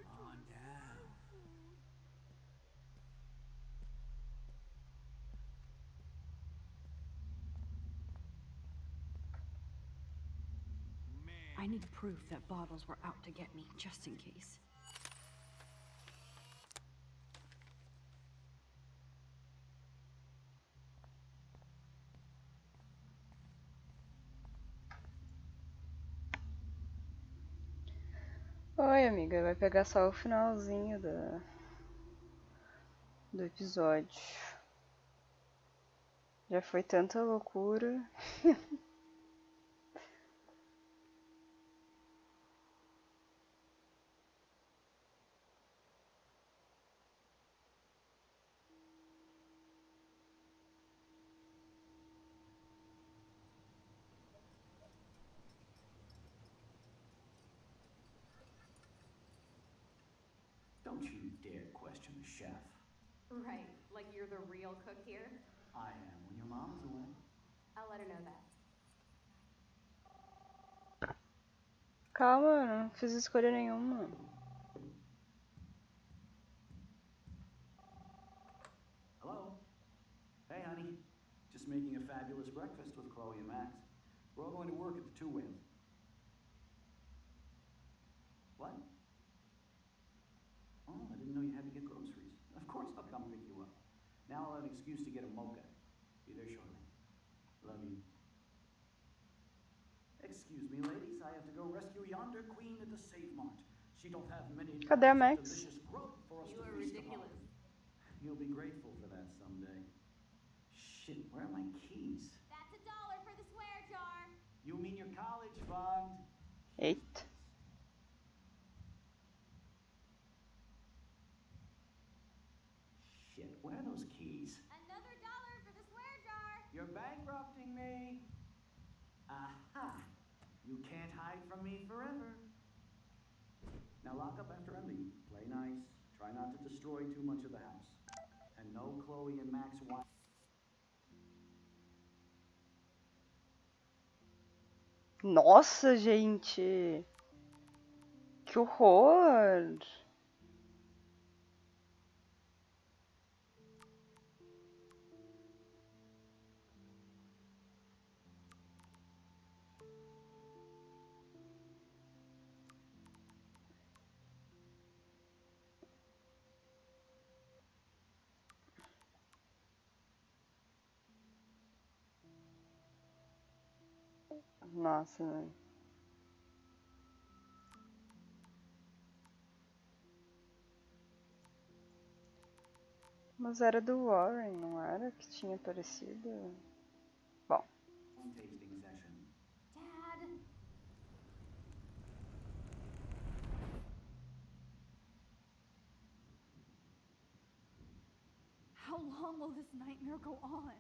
Come on down. I need proof that bottles were out to get me, just in case. Oi, amiga, vai pegar só o finalzinho do episódio. Já foi tanta loucura. Don't you dare question the chef. Right, like you're the real cook here? I am when your mom is away. I'll let her know that. Calma, eu não fiz escolha nenhuma. Hello? Hey, honey. Just making a fabulous breakfast with Chloe and Max. We're all going to work at the Two Whales. What? Oh, I didn't know you had to get groceries. Of course I'll come pick you up. Now I'll have an excuse to get a mocha. Be there shortly. Love you. Excuse me, ladies. I have to go rescue yonder queen at the Save Mart. She don't have many Cadê a pounds of Max? delicious grub for us You to are feast ridiculous. upon. You'll be grateful for that someday. Shit, where are my keys? That's $1 for the swear jar. You mean your college fund? 8. Shit, where are those keys? Another $1 for the swear jar. You're bankrupting me. Aha! You can't hide from me forever. Now lock up after I leave. Play nice. Try not to destroy too much of the house. And no Chloe and Max want. Nossa, gente! Que horror! Nossa, velho. Mas era do Warren, não era? Que tinha aparecido? Bom. Tasting session. Dad. How long will this nightmare go on?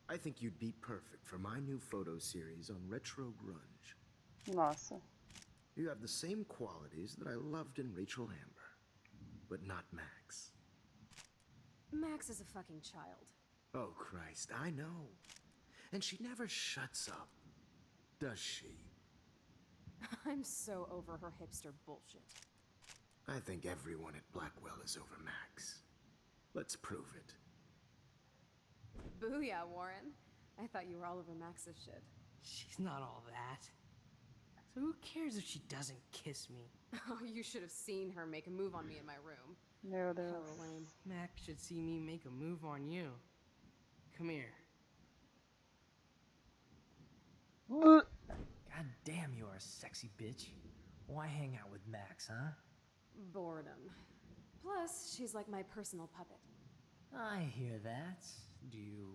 I think you'd be perfect for my new photo series on retro grunge. Nossa. You have the same qualities that I loved in Rachel Amber, but not Max. Max is a fucking child. Oh, Christ, I know. And she never shuts up, does she? I'm so over her hipster bullshit. I think everyone at Blackwell is over Max. Let's prove it. Booyah, Warren. I thought you were all over Max's shit. She's not all that. So who cares if she doesn't kiss me? Oh, you should have seen her make a move on me in my room. No, there's... Hella lame. Max should see me make a move on you. Come here. God damn, you are a sexy bitch. Why hang out with Max, huh? Boredom. Plus, she's like my personal puppet. I hear that. Do you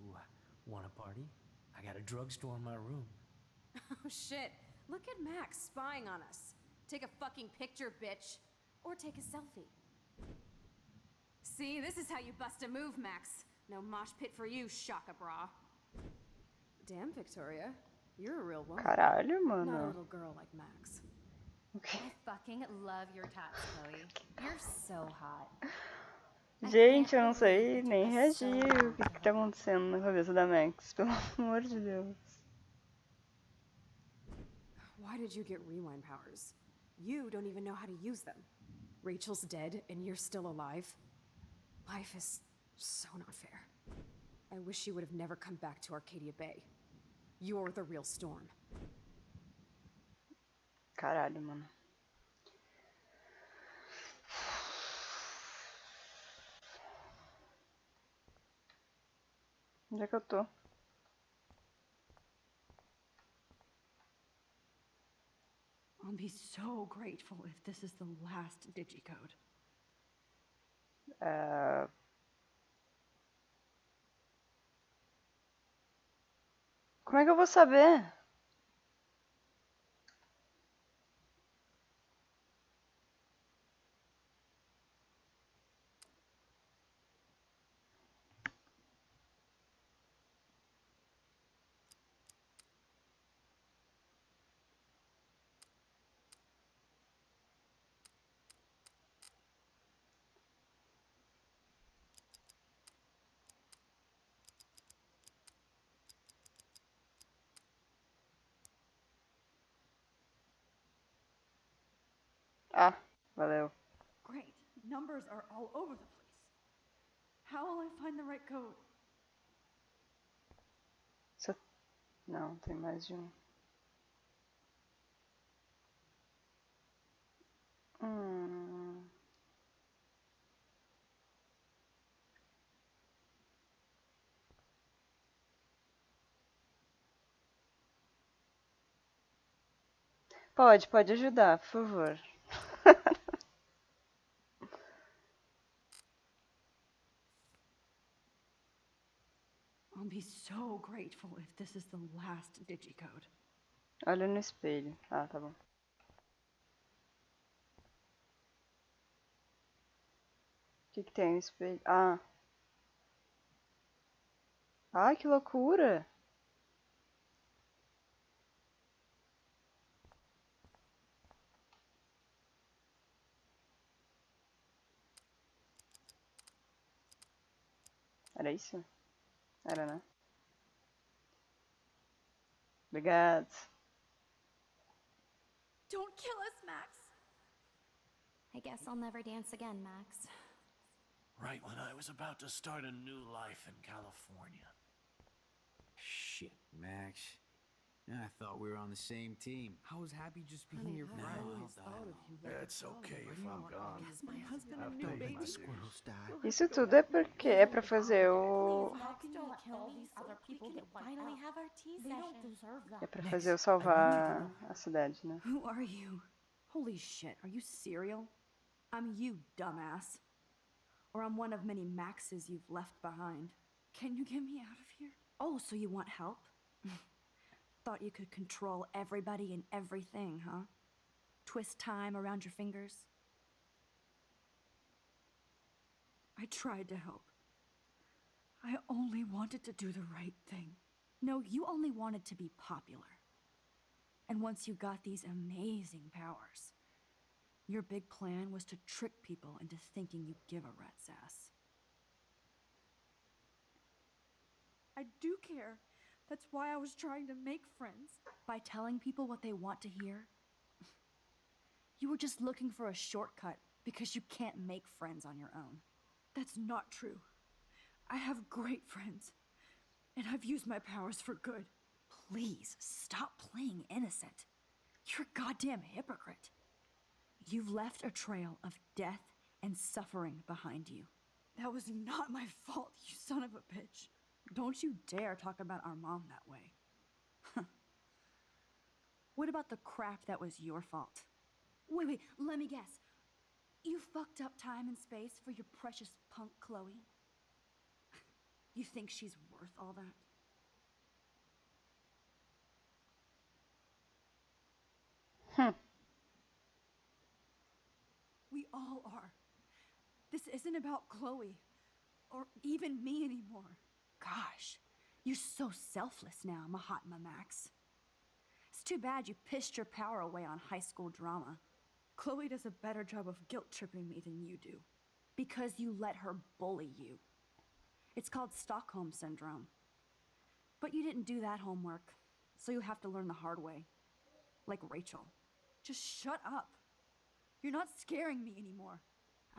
want a party? I got a drugstore in my room. Oh shit. Look at Max spying on us. Take a fucking picture, bitch. Or take a selfie. See, this is how you bust a move, Max. No mosh pit for you, Shaka Bra. Damn, Victoria. You're a real woman. Caralho, Not a mano. little girl like Max. Okay. I fucking love your tats, Chloe. You're so hot. Gente, eu não sei nem reagir. O que tá acontecendo na cabeça da Max? Pelo amor de Deus. Why did you get rewind powers? You don't even know how to use them. Rachel's dead and you're still alive. Life is so not fair. I wish she would have never come back to Arcadia Bay. You're the real Storm. Caralho, mano. Onde é que eu tô? I'll be so grateful if this is the last digicode. Como é que eu vou saber? Ah, valeu. Great. Numbers are all over the place. How will I find the right code? Não, tem mais de um. Pode ajudar, por favor. I'll be so grateful if this is the last digicode. Olha no espelho. Ah, tá bom. O que tem no espelho? Ah. Ai, que loucura! Era isso? Era, né? Obrigado. Don't kill us, Max. I guess I'll never dance again, Max. Right when I was about to start a new life in California. Shit, Max. I thought we were on the same team. I was happy just being your friend. It's okay if I'm gone. My husband and After new baby. my squirrels die. Isso tudo é porque é pra fazer o... Max, don't kill these other people that finally have our tea session. They don't deserve that. É pra fazer eu salvar a cidade, né? Who are you? Holy shit, are you serial? I'm you, dumbass. Or I'm one of many Maxes you've left behind. Can you get me out of here? Oh, so you want help? Thought you could control everybody and everything, huh? Twist time around your fingers? I tried to help. I only wanted to do the right thing. No, you only wanted to be popular. And once you got these amazing powers, your big plan was to trick people into thinking you give a rat's ass. I do care. That's why I was trying to make friends. By telling people what they want to hear? You were just looking for a shortcut because you can't make friends on your own. That's not true. I have great friends, and I've used my powers for good. Please, stop playing innocent. You're a goddamn hypocrite. You've left a trail of death and suffering behind you. That was not my fault, you son of a bitch. Don't you dare talk about our mom that way. What about the crap that was your fault? Wait, let me guess. You fucked up time and space for your precious punk Chloe? You think she's worth all that? We all are. This isn't about Chloe, or even me anymore. Gosh, you're so selfless now, Mahatma Max. It's too bad you pissed your power away on high school drama. Chloe does a better job of guilt-tripping me than you do. Because you let her bully you. It's called Stockholm Syndrome. But you didn't do that homework, so you'll have to learn the hard way. Like Rachel. Just shut up. You're not scaring me anymore.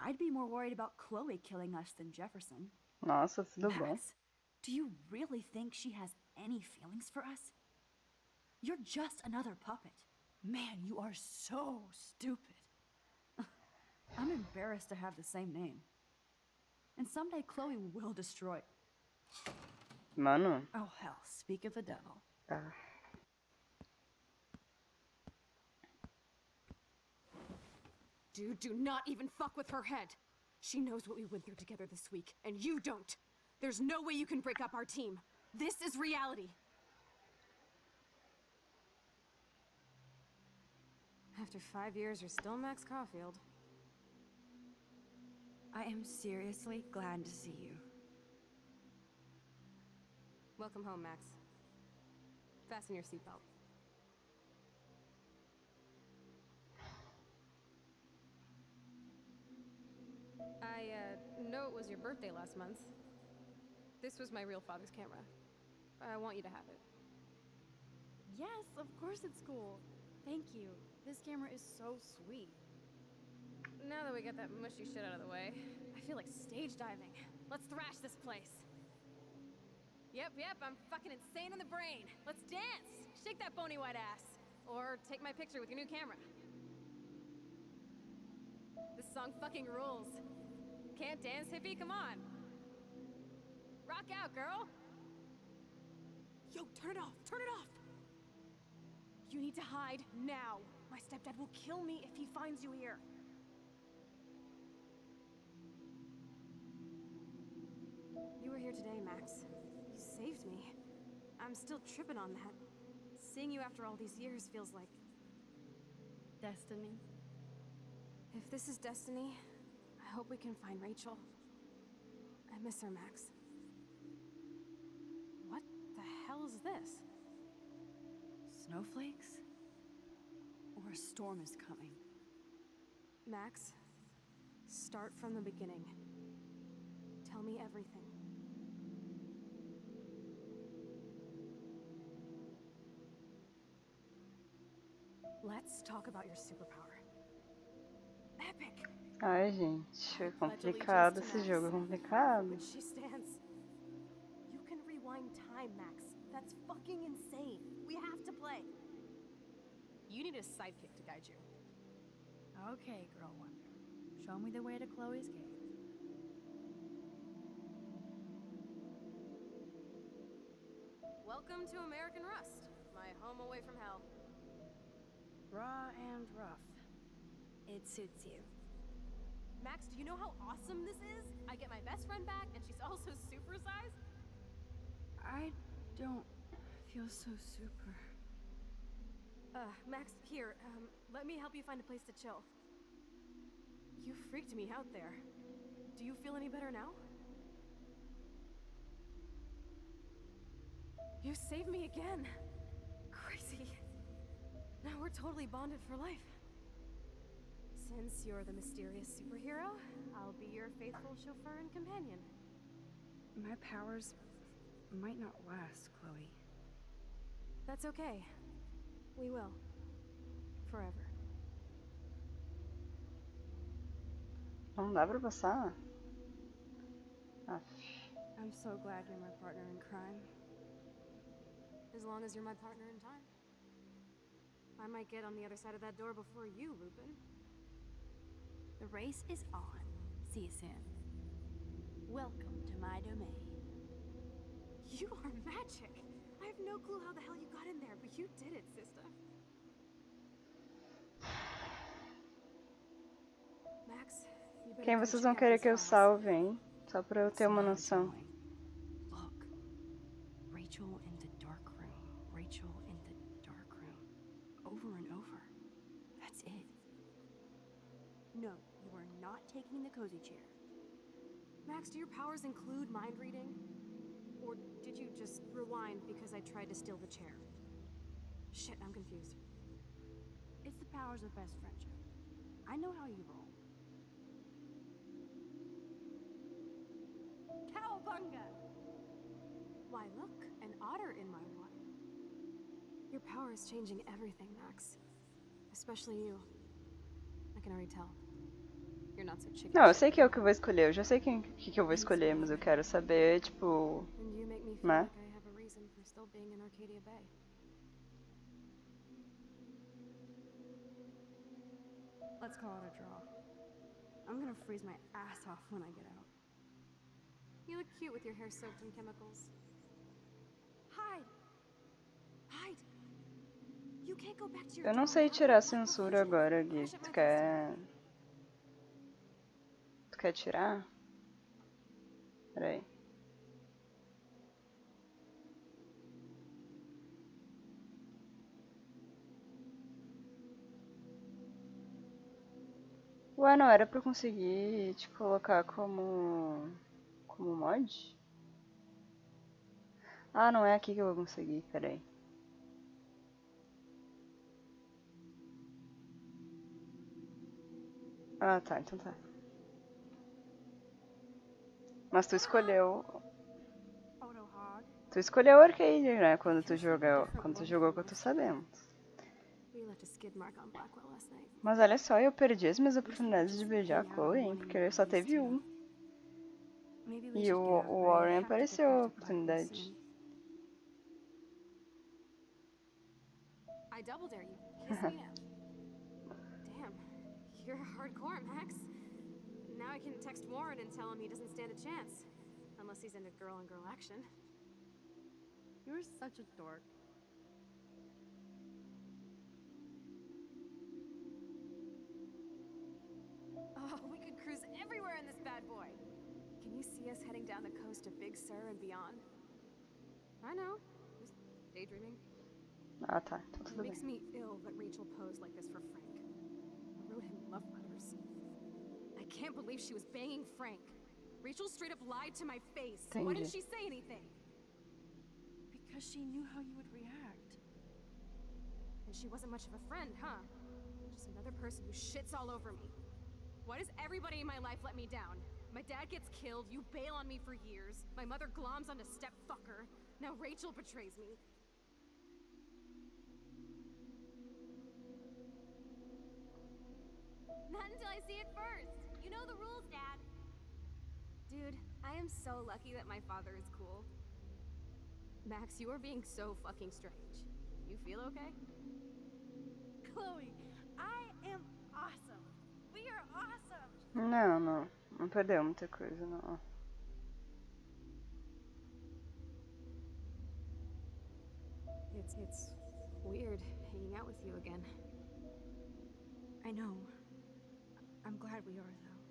I'd be more worried about Chloe killing us than Jefferson. Nossa, tudo bom. Max, Do you really think she has any feelings for us? You're just another puppet. Man, you are so stupid. I'm embarrassed to have the same name. And someday Chloe will destroy. Mano. Oh hell, speak of the devil. Dude, do not even fuck with her head. She knows what we went through together this week, and you don't. There's no way you can break up our team. This is reality. After 5 years, you're still Max Caulfield. I am seriously glad to see you. Welcome home, Max. Fasten your seatbelt. I know it was your birthday last month. This was my real father's camera. I want you to have it. Yes, of course it's cool. Thank you. This camera is so sweet. Now that we got that mushy shit out of the way, I feel like stage diving. Let's thrash this place. Yep, I'm fucking insane in the brain. Let's dance! Shake that bony white ass. Or take my picture with your new camera. This song fucking rules. Can't dance, hippie? Come on. Rock out, girl! Yo, turn it off! Turn it off! You need to hide now. My stepdad will kill me if he finds you here. You were here today, Max. You saved me. I'm still tripping on that. Seeing you after all these years feels like... Destiny. If this is destiny, I hope we can find Rachel. I miss her, Max. What the hell is this? Snowflakes? Or a storm is coming? Max, start from the beginning. Tell me everything. Let's talk about your superpower. Epic! Ai, gente, é complicado esse jogo, é complicado. Which she stands. You can rewind time, Max. That's fucking insane. We have to play. You need a sidekick to guide you. Okay, Girl Wonder. Show me the way to Chloe's cave. Welcome to American Rust, my home away from hell. Raw and rough. It suits you. Max, do you know how awesome this is? I get my best friend back, and she's also supersized. I don't feel so super. Max, here, let me help you find a place to chill. You freaked me out there. Do you feel any better now? You saved me again. Crazy. Now we're totally bonded for life. Since you're the mysterious superhero, I'll be your faithful chauffeur and companion. My powers might not last, Chloe. That's okay. We will. Forever. Não dá pra passar? Aff. I'm so glad you're my partner in crime. As long as you're my partner in time. I might get on the other side of that door before you, Lupin. The race is on. See you soon. Welcome to my domain. You are magic! I have no clue how the hell you got in there, but you did it, sister. Max, you better Quem come vocês check vão out querer these que eu files. salve, hein? Só pra eu ter uma noção. Look. Rachel in the dark room. Rachel in the dark room. Over and over. That's it. No, you are not taking the cozy chair. Max, do your powers include mind reading? Or did you just rewind because I tried to steal the chair? Shit, I'm confused. It's the powers of best friendship. I know how you roll. Cowabunga! Why, look, an otter in my water. Your power is changing everything, Max. Especially you. I can already tell. You're not so chicken. Não, eu sei que é o que eu vou escolher. Eu já sei que eu vou escolher, mas eu quero saber, tipo... And you make feel Né? like I have a reason for still being in Arcadia Bay. Let's call it a draw. I'm gonna freeze my ass off when I get out. You look cute with your hair soaked in chemicals. Hide! Hide! You can't go back to your Eu não sei tirar a censura agora, Gui. Tu quer tirar? Peraí. Ué, não era pra eu conseguir te colocar como mod? Ah, não é aqui que eu vou conseguir, peraí. Ah, tá, então tá. Mas tu escolheu... Tu escolheu o arcade, né? Quando tu jogou que eu tô sabendo. We left a skid mark on Blackwell last night. Mas olha só, eu perdi as minhas oportunidades de beijar a Chloe, hein? Porque só teve um. E o Warren apareceu a oportunidade. I double dare you. Kiss me now. Damn, you're hardcore, Max. Now I can text Warren and tell him he doesn't stand a chance. Unless he's into girl-on-girl action. You're such a dork. Oh, we could cruise everywhere in this bad boy. Can you see us heading down the coast of Big Sur and beyond? I know. Just daydreaming. Ah, tá. Então It tudo bem. makes me ill that Rachel posed like this for Frank. Wrote him love letters. I can't believe she was banging Frank. Rachel straight up lied to my face. Why didn't she say anything? Because she knew how you would react. And she wasn't much of a friend, huh? Just another person who shits all over me. Why does everybody in my life let me down? My dad gets killed, you bail on me for years. My mother gloms onto step-fucker. Now Rachel betrays me. Not until I see it first. You know the rules, Dad. Dude, I am so lucky that my father is cool. Max, you are being so fucking strange. You feel okay? Chloe, I am awesome. We are awesome. Não. Não perdeu muita coisa, não. It's weird hanging out with you again. I know. I'm glad we are, though.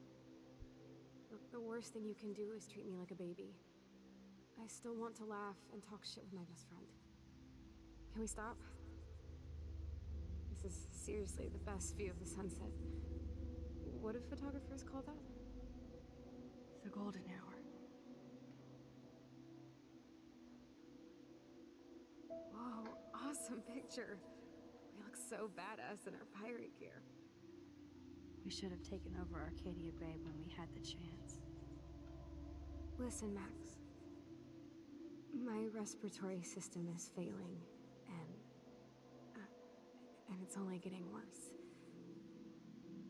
Look, the worst thing you can do is treat me like a baby. I still want to laugh and talk shit with my best friend. Can we stop? This is seriously the best view of the sunset. What do photographers call that? The golden hour. Whoa, awesome picture. We look so badass in our pirate gear. We should have taken over Arcadia Bay when we had the chance. Listen, Max. My respiratory system is failing, and it's only getting worse.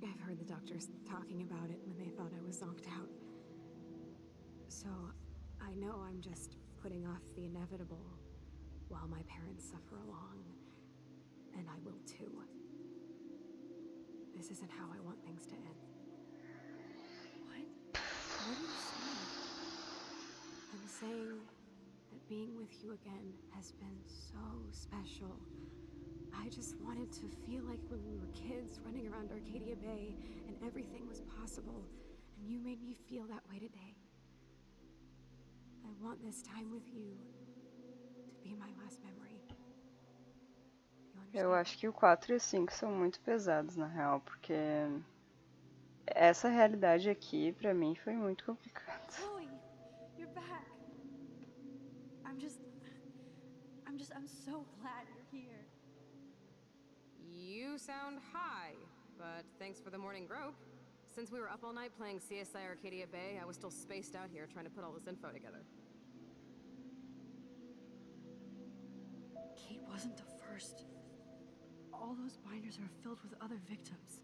I've heard the doctors talking about it when they thought I was zonked out. So, I know I'm just putting off the inevitable while my parents suffer along, and I will too. This isn't how I want things to end. What? What are you saying? I'm saying that being with you again has been so special. I just wanted to feel like when we were kids running around Arcadia Bay and everything was possible, and you made me feel that way today. I want this time with you to be my last memory. Eu acho que o 4 e o 5 são muito pesados, na real, porque essa realidade aqui, pra mim, foi muito complicada. Chloe, you're back. I'm so glad you're here. You sound high, but thanks for the morning grope. Since we were up all night playing CSI Arcadia Bay, I was still spaced out here trying to put all this info together. Kate wasn't the first. All those binders are filled with other victims.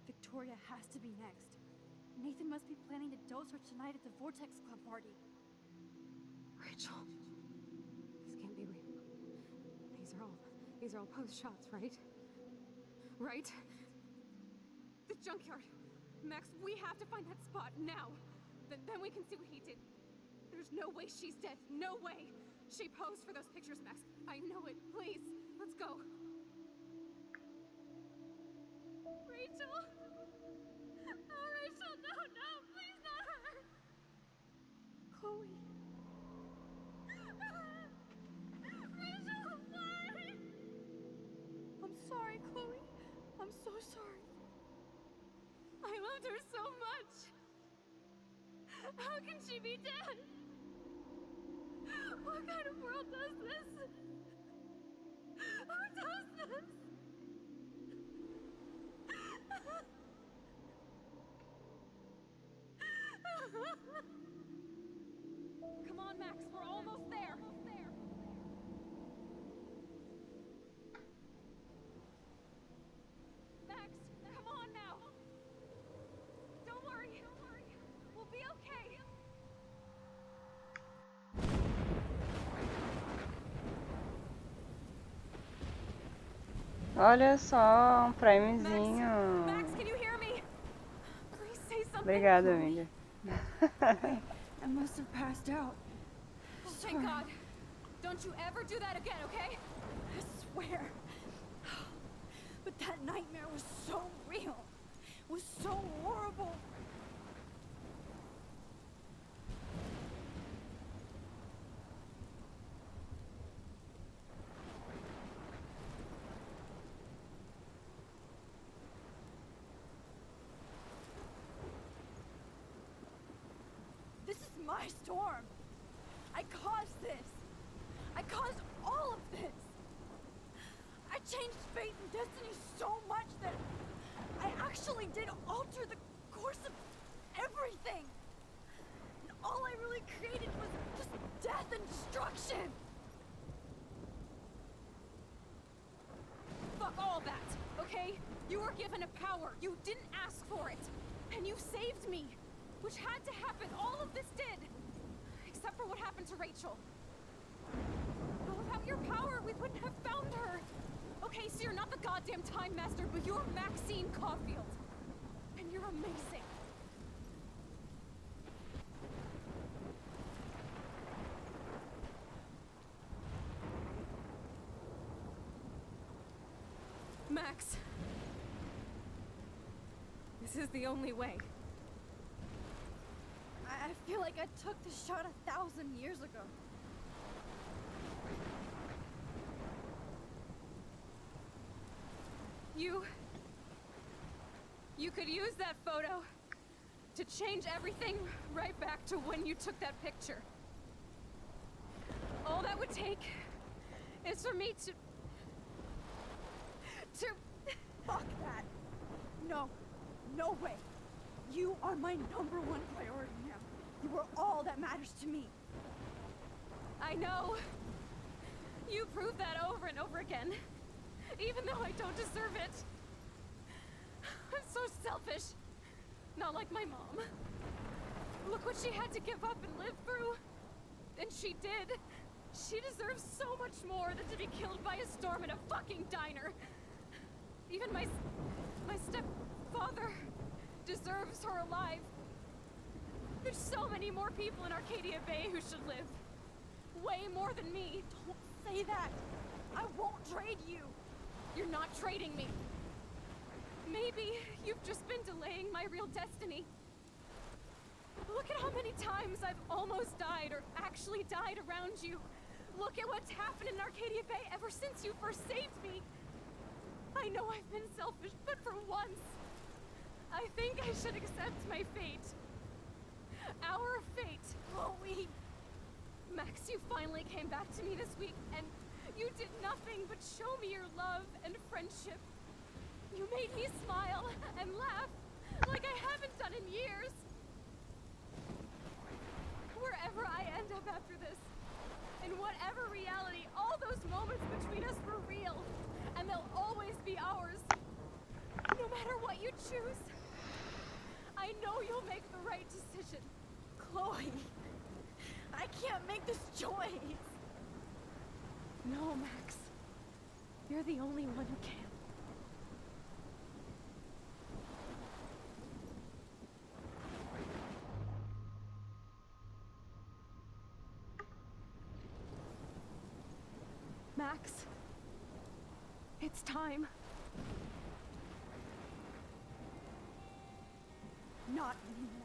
Victoria has to be next. Nathan must be planning to dose her tonight at the Vortex Club party. Rachel. This can't be real. These are all post shots, right? Right? The junkyard. Max, we have to find that spot now. Then we can see what he did. There's no way she's dead. No way. She posed for those pictures, Max. I know it. Please, let's go. Rachel? Oh, Rachel, no, please not her. Chloe. Rachel, why? I'm sorry, Chloe. I'm so sorry. I loved her so much. How can she be dead? What kind of world does this? Who does this? Come on, Max, we're almost there. Max, come on now. Don't worry. We'll be okay. Olha só, um primezinho. Max, can you hear me? Please say something. Obrigada, amiga. I must have passed out. Oh, thank God. Don't you ever do that again, okay? I swear. But that nightmare was so real. It was so horrible. This is my storm. I caused this. I caused all of this. I changed fate and destiny so much that I actually did alter the course of everything. And all I really created was just death and destruction. Fuck all that, okay? You were given a power. You didn't ask for it. And you saved me. Which had to happen. All of this did. Except for what happened to Rachel. But without your power, we wouldn't have found her. Okay, so you're not the goddamn Time Master, but you're Maxine Caulfield. And you're amazing. Max. This is the only way. I feel like I took the shot 1,000 years ago. You could use that photo to change everything right back to when you took that picture. All that would take is for me to... Fuck that. No. No way. You are my #1 priority now. You are all that matters to me. I know. You prove that over and over again. Even though I don't deserve it. I'm so selfish. Not like my mom. Look what she had to give up and live through. And she did. She deserves so much more than to be killed by a storm in a fucking diner. Even my stepfather deserves her alive. There's so many more people in Arcadia Bay who should live. Way more than me. Don't say that. I won't trade you. You're not trading me. Maybe you've just been delaying my real destiny. Look at how many times I've almost died or actually died around you. Look at what's happened in Arcadia Bay ever since you first saved me. I know I've been selfish, but for once, I think I should accept my fate. Our fate. Chloe. Max, you finally came back to me this week, and you did nothing but show me your love and friendship. You made me smile and laugh like I haven't done in years. Wherever I end up after this, in whatever reality, all those moments between us were real, and they'll always be ours. No matter what you choose, I know you'll make the right decision. Chloe, I can't make this choice. No, Max. You're the only one who can. Max, it's time. Not anymore.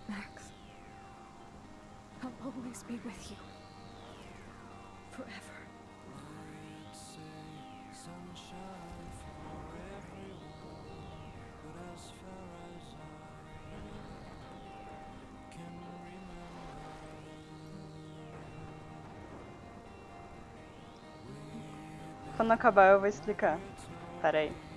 Max, I'll always be with you. Forever. Quando acabar eu vou explicar. Pera aí.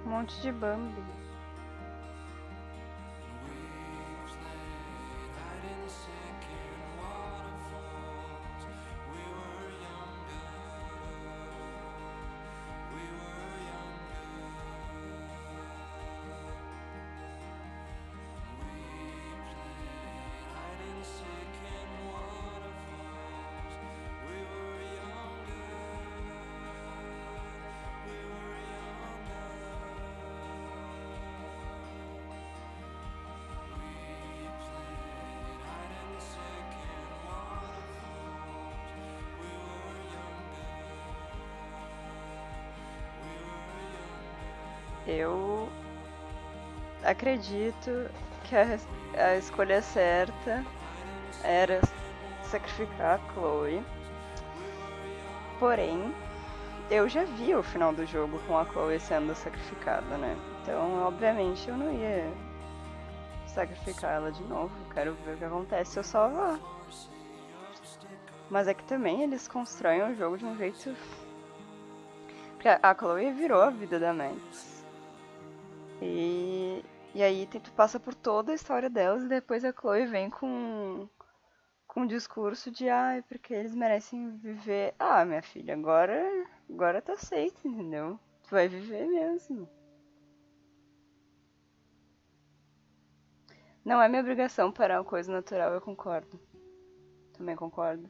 Um monte de Bambi. Eu acredito que a escolha certa era sacrificar a Chloe. Porém, eu já vi o final do jogo com a Chloe sendo sacrificada, né? Então, obviamente, eu não ia sacrificar ela de novo. Quero ver o que acontece se eu salvar. Mas é que também eles constroem o jogo de um jeito... Porque a Chloe virou a vida da Max. E aí tu passa por toda a história delas e depois a Chloe vem com um discurso de porque eles merecem viver. Ah, minha filha, agora tá aceito, entendeu? Tu vai viver mesmo. Não é minha obrigação parar uma coisa natural, eu concordo. Também concordo.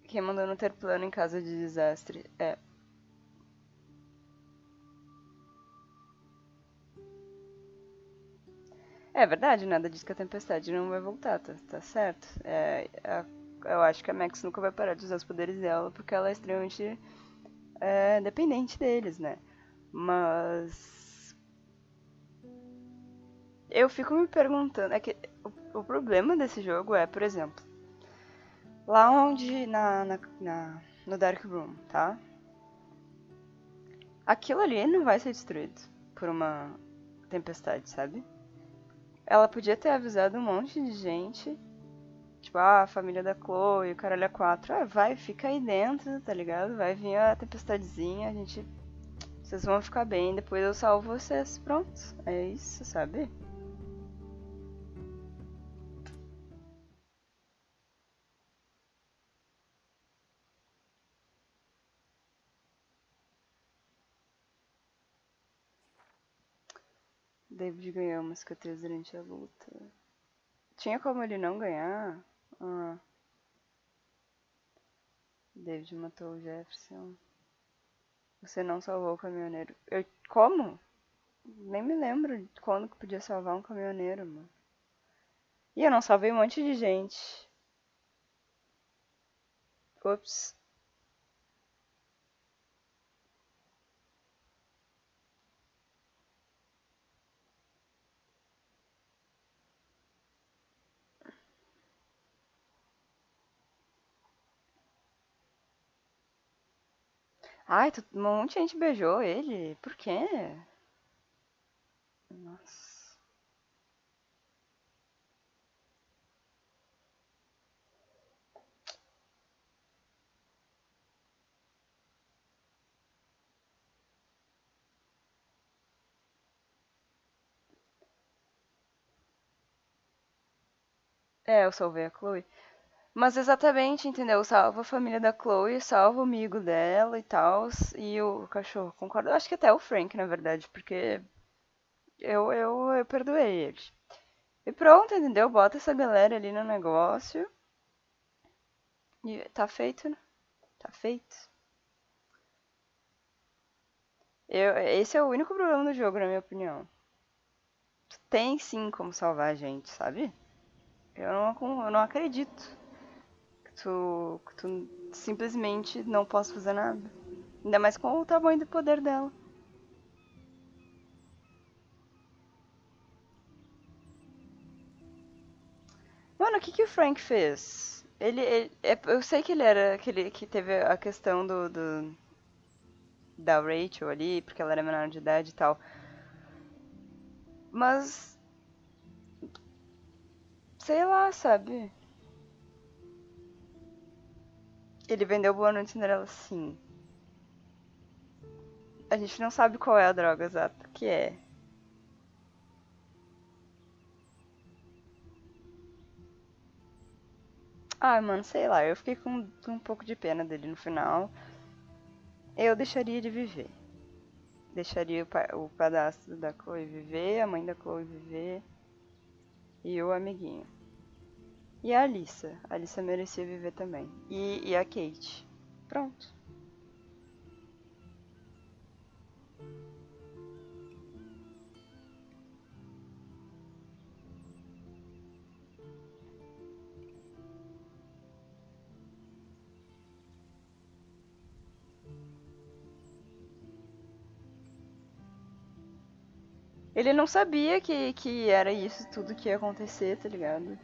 Quem mandou não ter plano em caso de desastre é... É verdade, nada diz que a tempestade não vai voltar, tá certo. Eu acho que a Max nunca vai parar de usar os poderes dela, porque ela é extremamente dependente deles, né? Mas... eu fico me perguntando... É que o problema desse jogo é, por exemplo... Lá onde, no Dark Room, tá? Aquilo ali não vai ser destruído por uma tempestade, sabe? Ela podia ter avisado um monte de gente. Tipo, a família da Chloe, o caralho a 4. Vai, fica aí dentro, tá ligado? Vai vir a tempestadezinha, a gente Vocês vão ficar bem, depois eu salvo vocês. Pronto. É isso, sabe? David ganhou uma cicatriz durante a luta. Tinha como ele não ganhar? Ah. David matou o Jefferson. Você não salvou o caminhoneiro. Como? Nem me lembro de quando que podia salvar um caminhoneiro, mano. E eu não salvei um monte de gente. Ups. Ai, um monte de gente beijou ele. Por quê? Nossa. É, eu salvei a Chloe. Mas exatamente, entendeu? Salva a família da Chloe, salva o amigo dela e tal. E o cachorro, concordo. Eu acho que até o Frank, na verdade, porque eu perdoei ele. E pronto, entendeu? Bota essa galera ali no negócio. E tá feito, né? Tá feito. Esse é o único problema do jogo, na minha opinião. Tem sim como salvar a gente, sabe? Eu não acredito que tu simplesmente não possa fazer nada. Ainda mais com o tamanho do poder dela. Mano, o que o Frank fez? Eu sei que ele era aquele que teve a questão da Rachel ali, porque ela era menor de idade e tal. Mas, sei lá, sabe? Ele vendeu Boa Noite Cinderela, sim. A gente não sabe qual é a droga exata que é. Ah, mano, sei lá, eu fiquei com um pouco de pena dele no final. Eu deixaria ele viver. Deixaria o padastro da Chloe viver, a mãe da Chloe viver. E o amiguinho. E a Alissa. A Alissa merecia viver também. E a Kate. Pronto. Ele não sabia que era isso tudo que ia acontecer, tá ligado?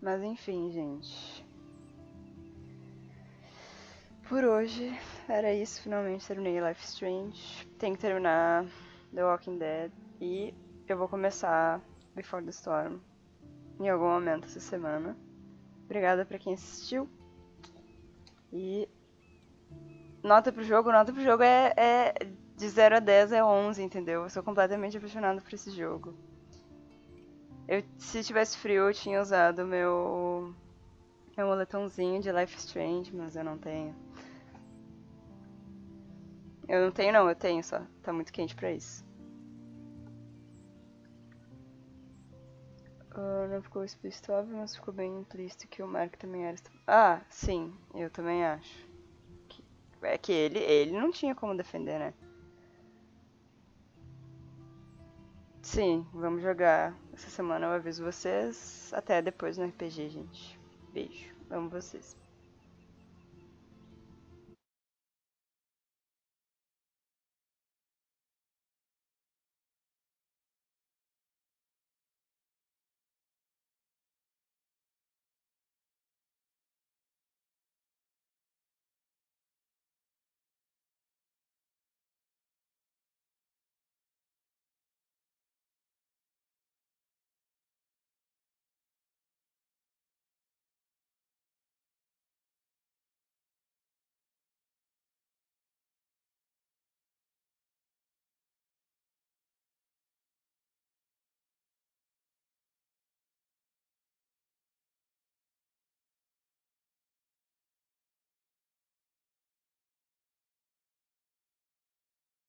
Mas enfim, gente. Por hoje era isso. Finalmente terminei Life is Strange. Tenho que terminar The Walking Dead. E eu vou começar Before the Storm em algum momento essa semana. Obrigada pra quem assistiu. E nota pro jogo é de 0 a 10 é 11, entendeu? Eu sou completamente apaixonada por esse jogo. Se tivesse frio, eu tinha usado meu moletomzinho de Life is Strange, mas eu não tenho. Eu não tenho não, eu tenho só. Tá muito quente pra isso. Não ficou explícito óbvio, mas ficou bem implícito que o Mark também era... Ah, sim, eu também acho. É que ele não tinha como defender, né? Sim, vamos jogar. Essa semana eu aviso vocês. Até depois no RPG, gente. Beijo. Amo vocês.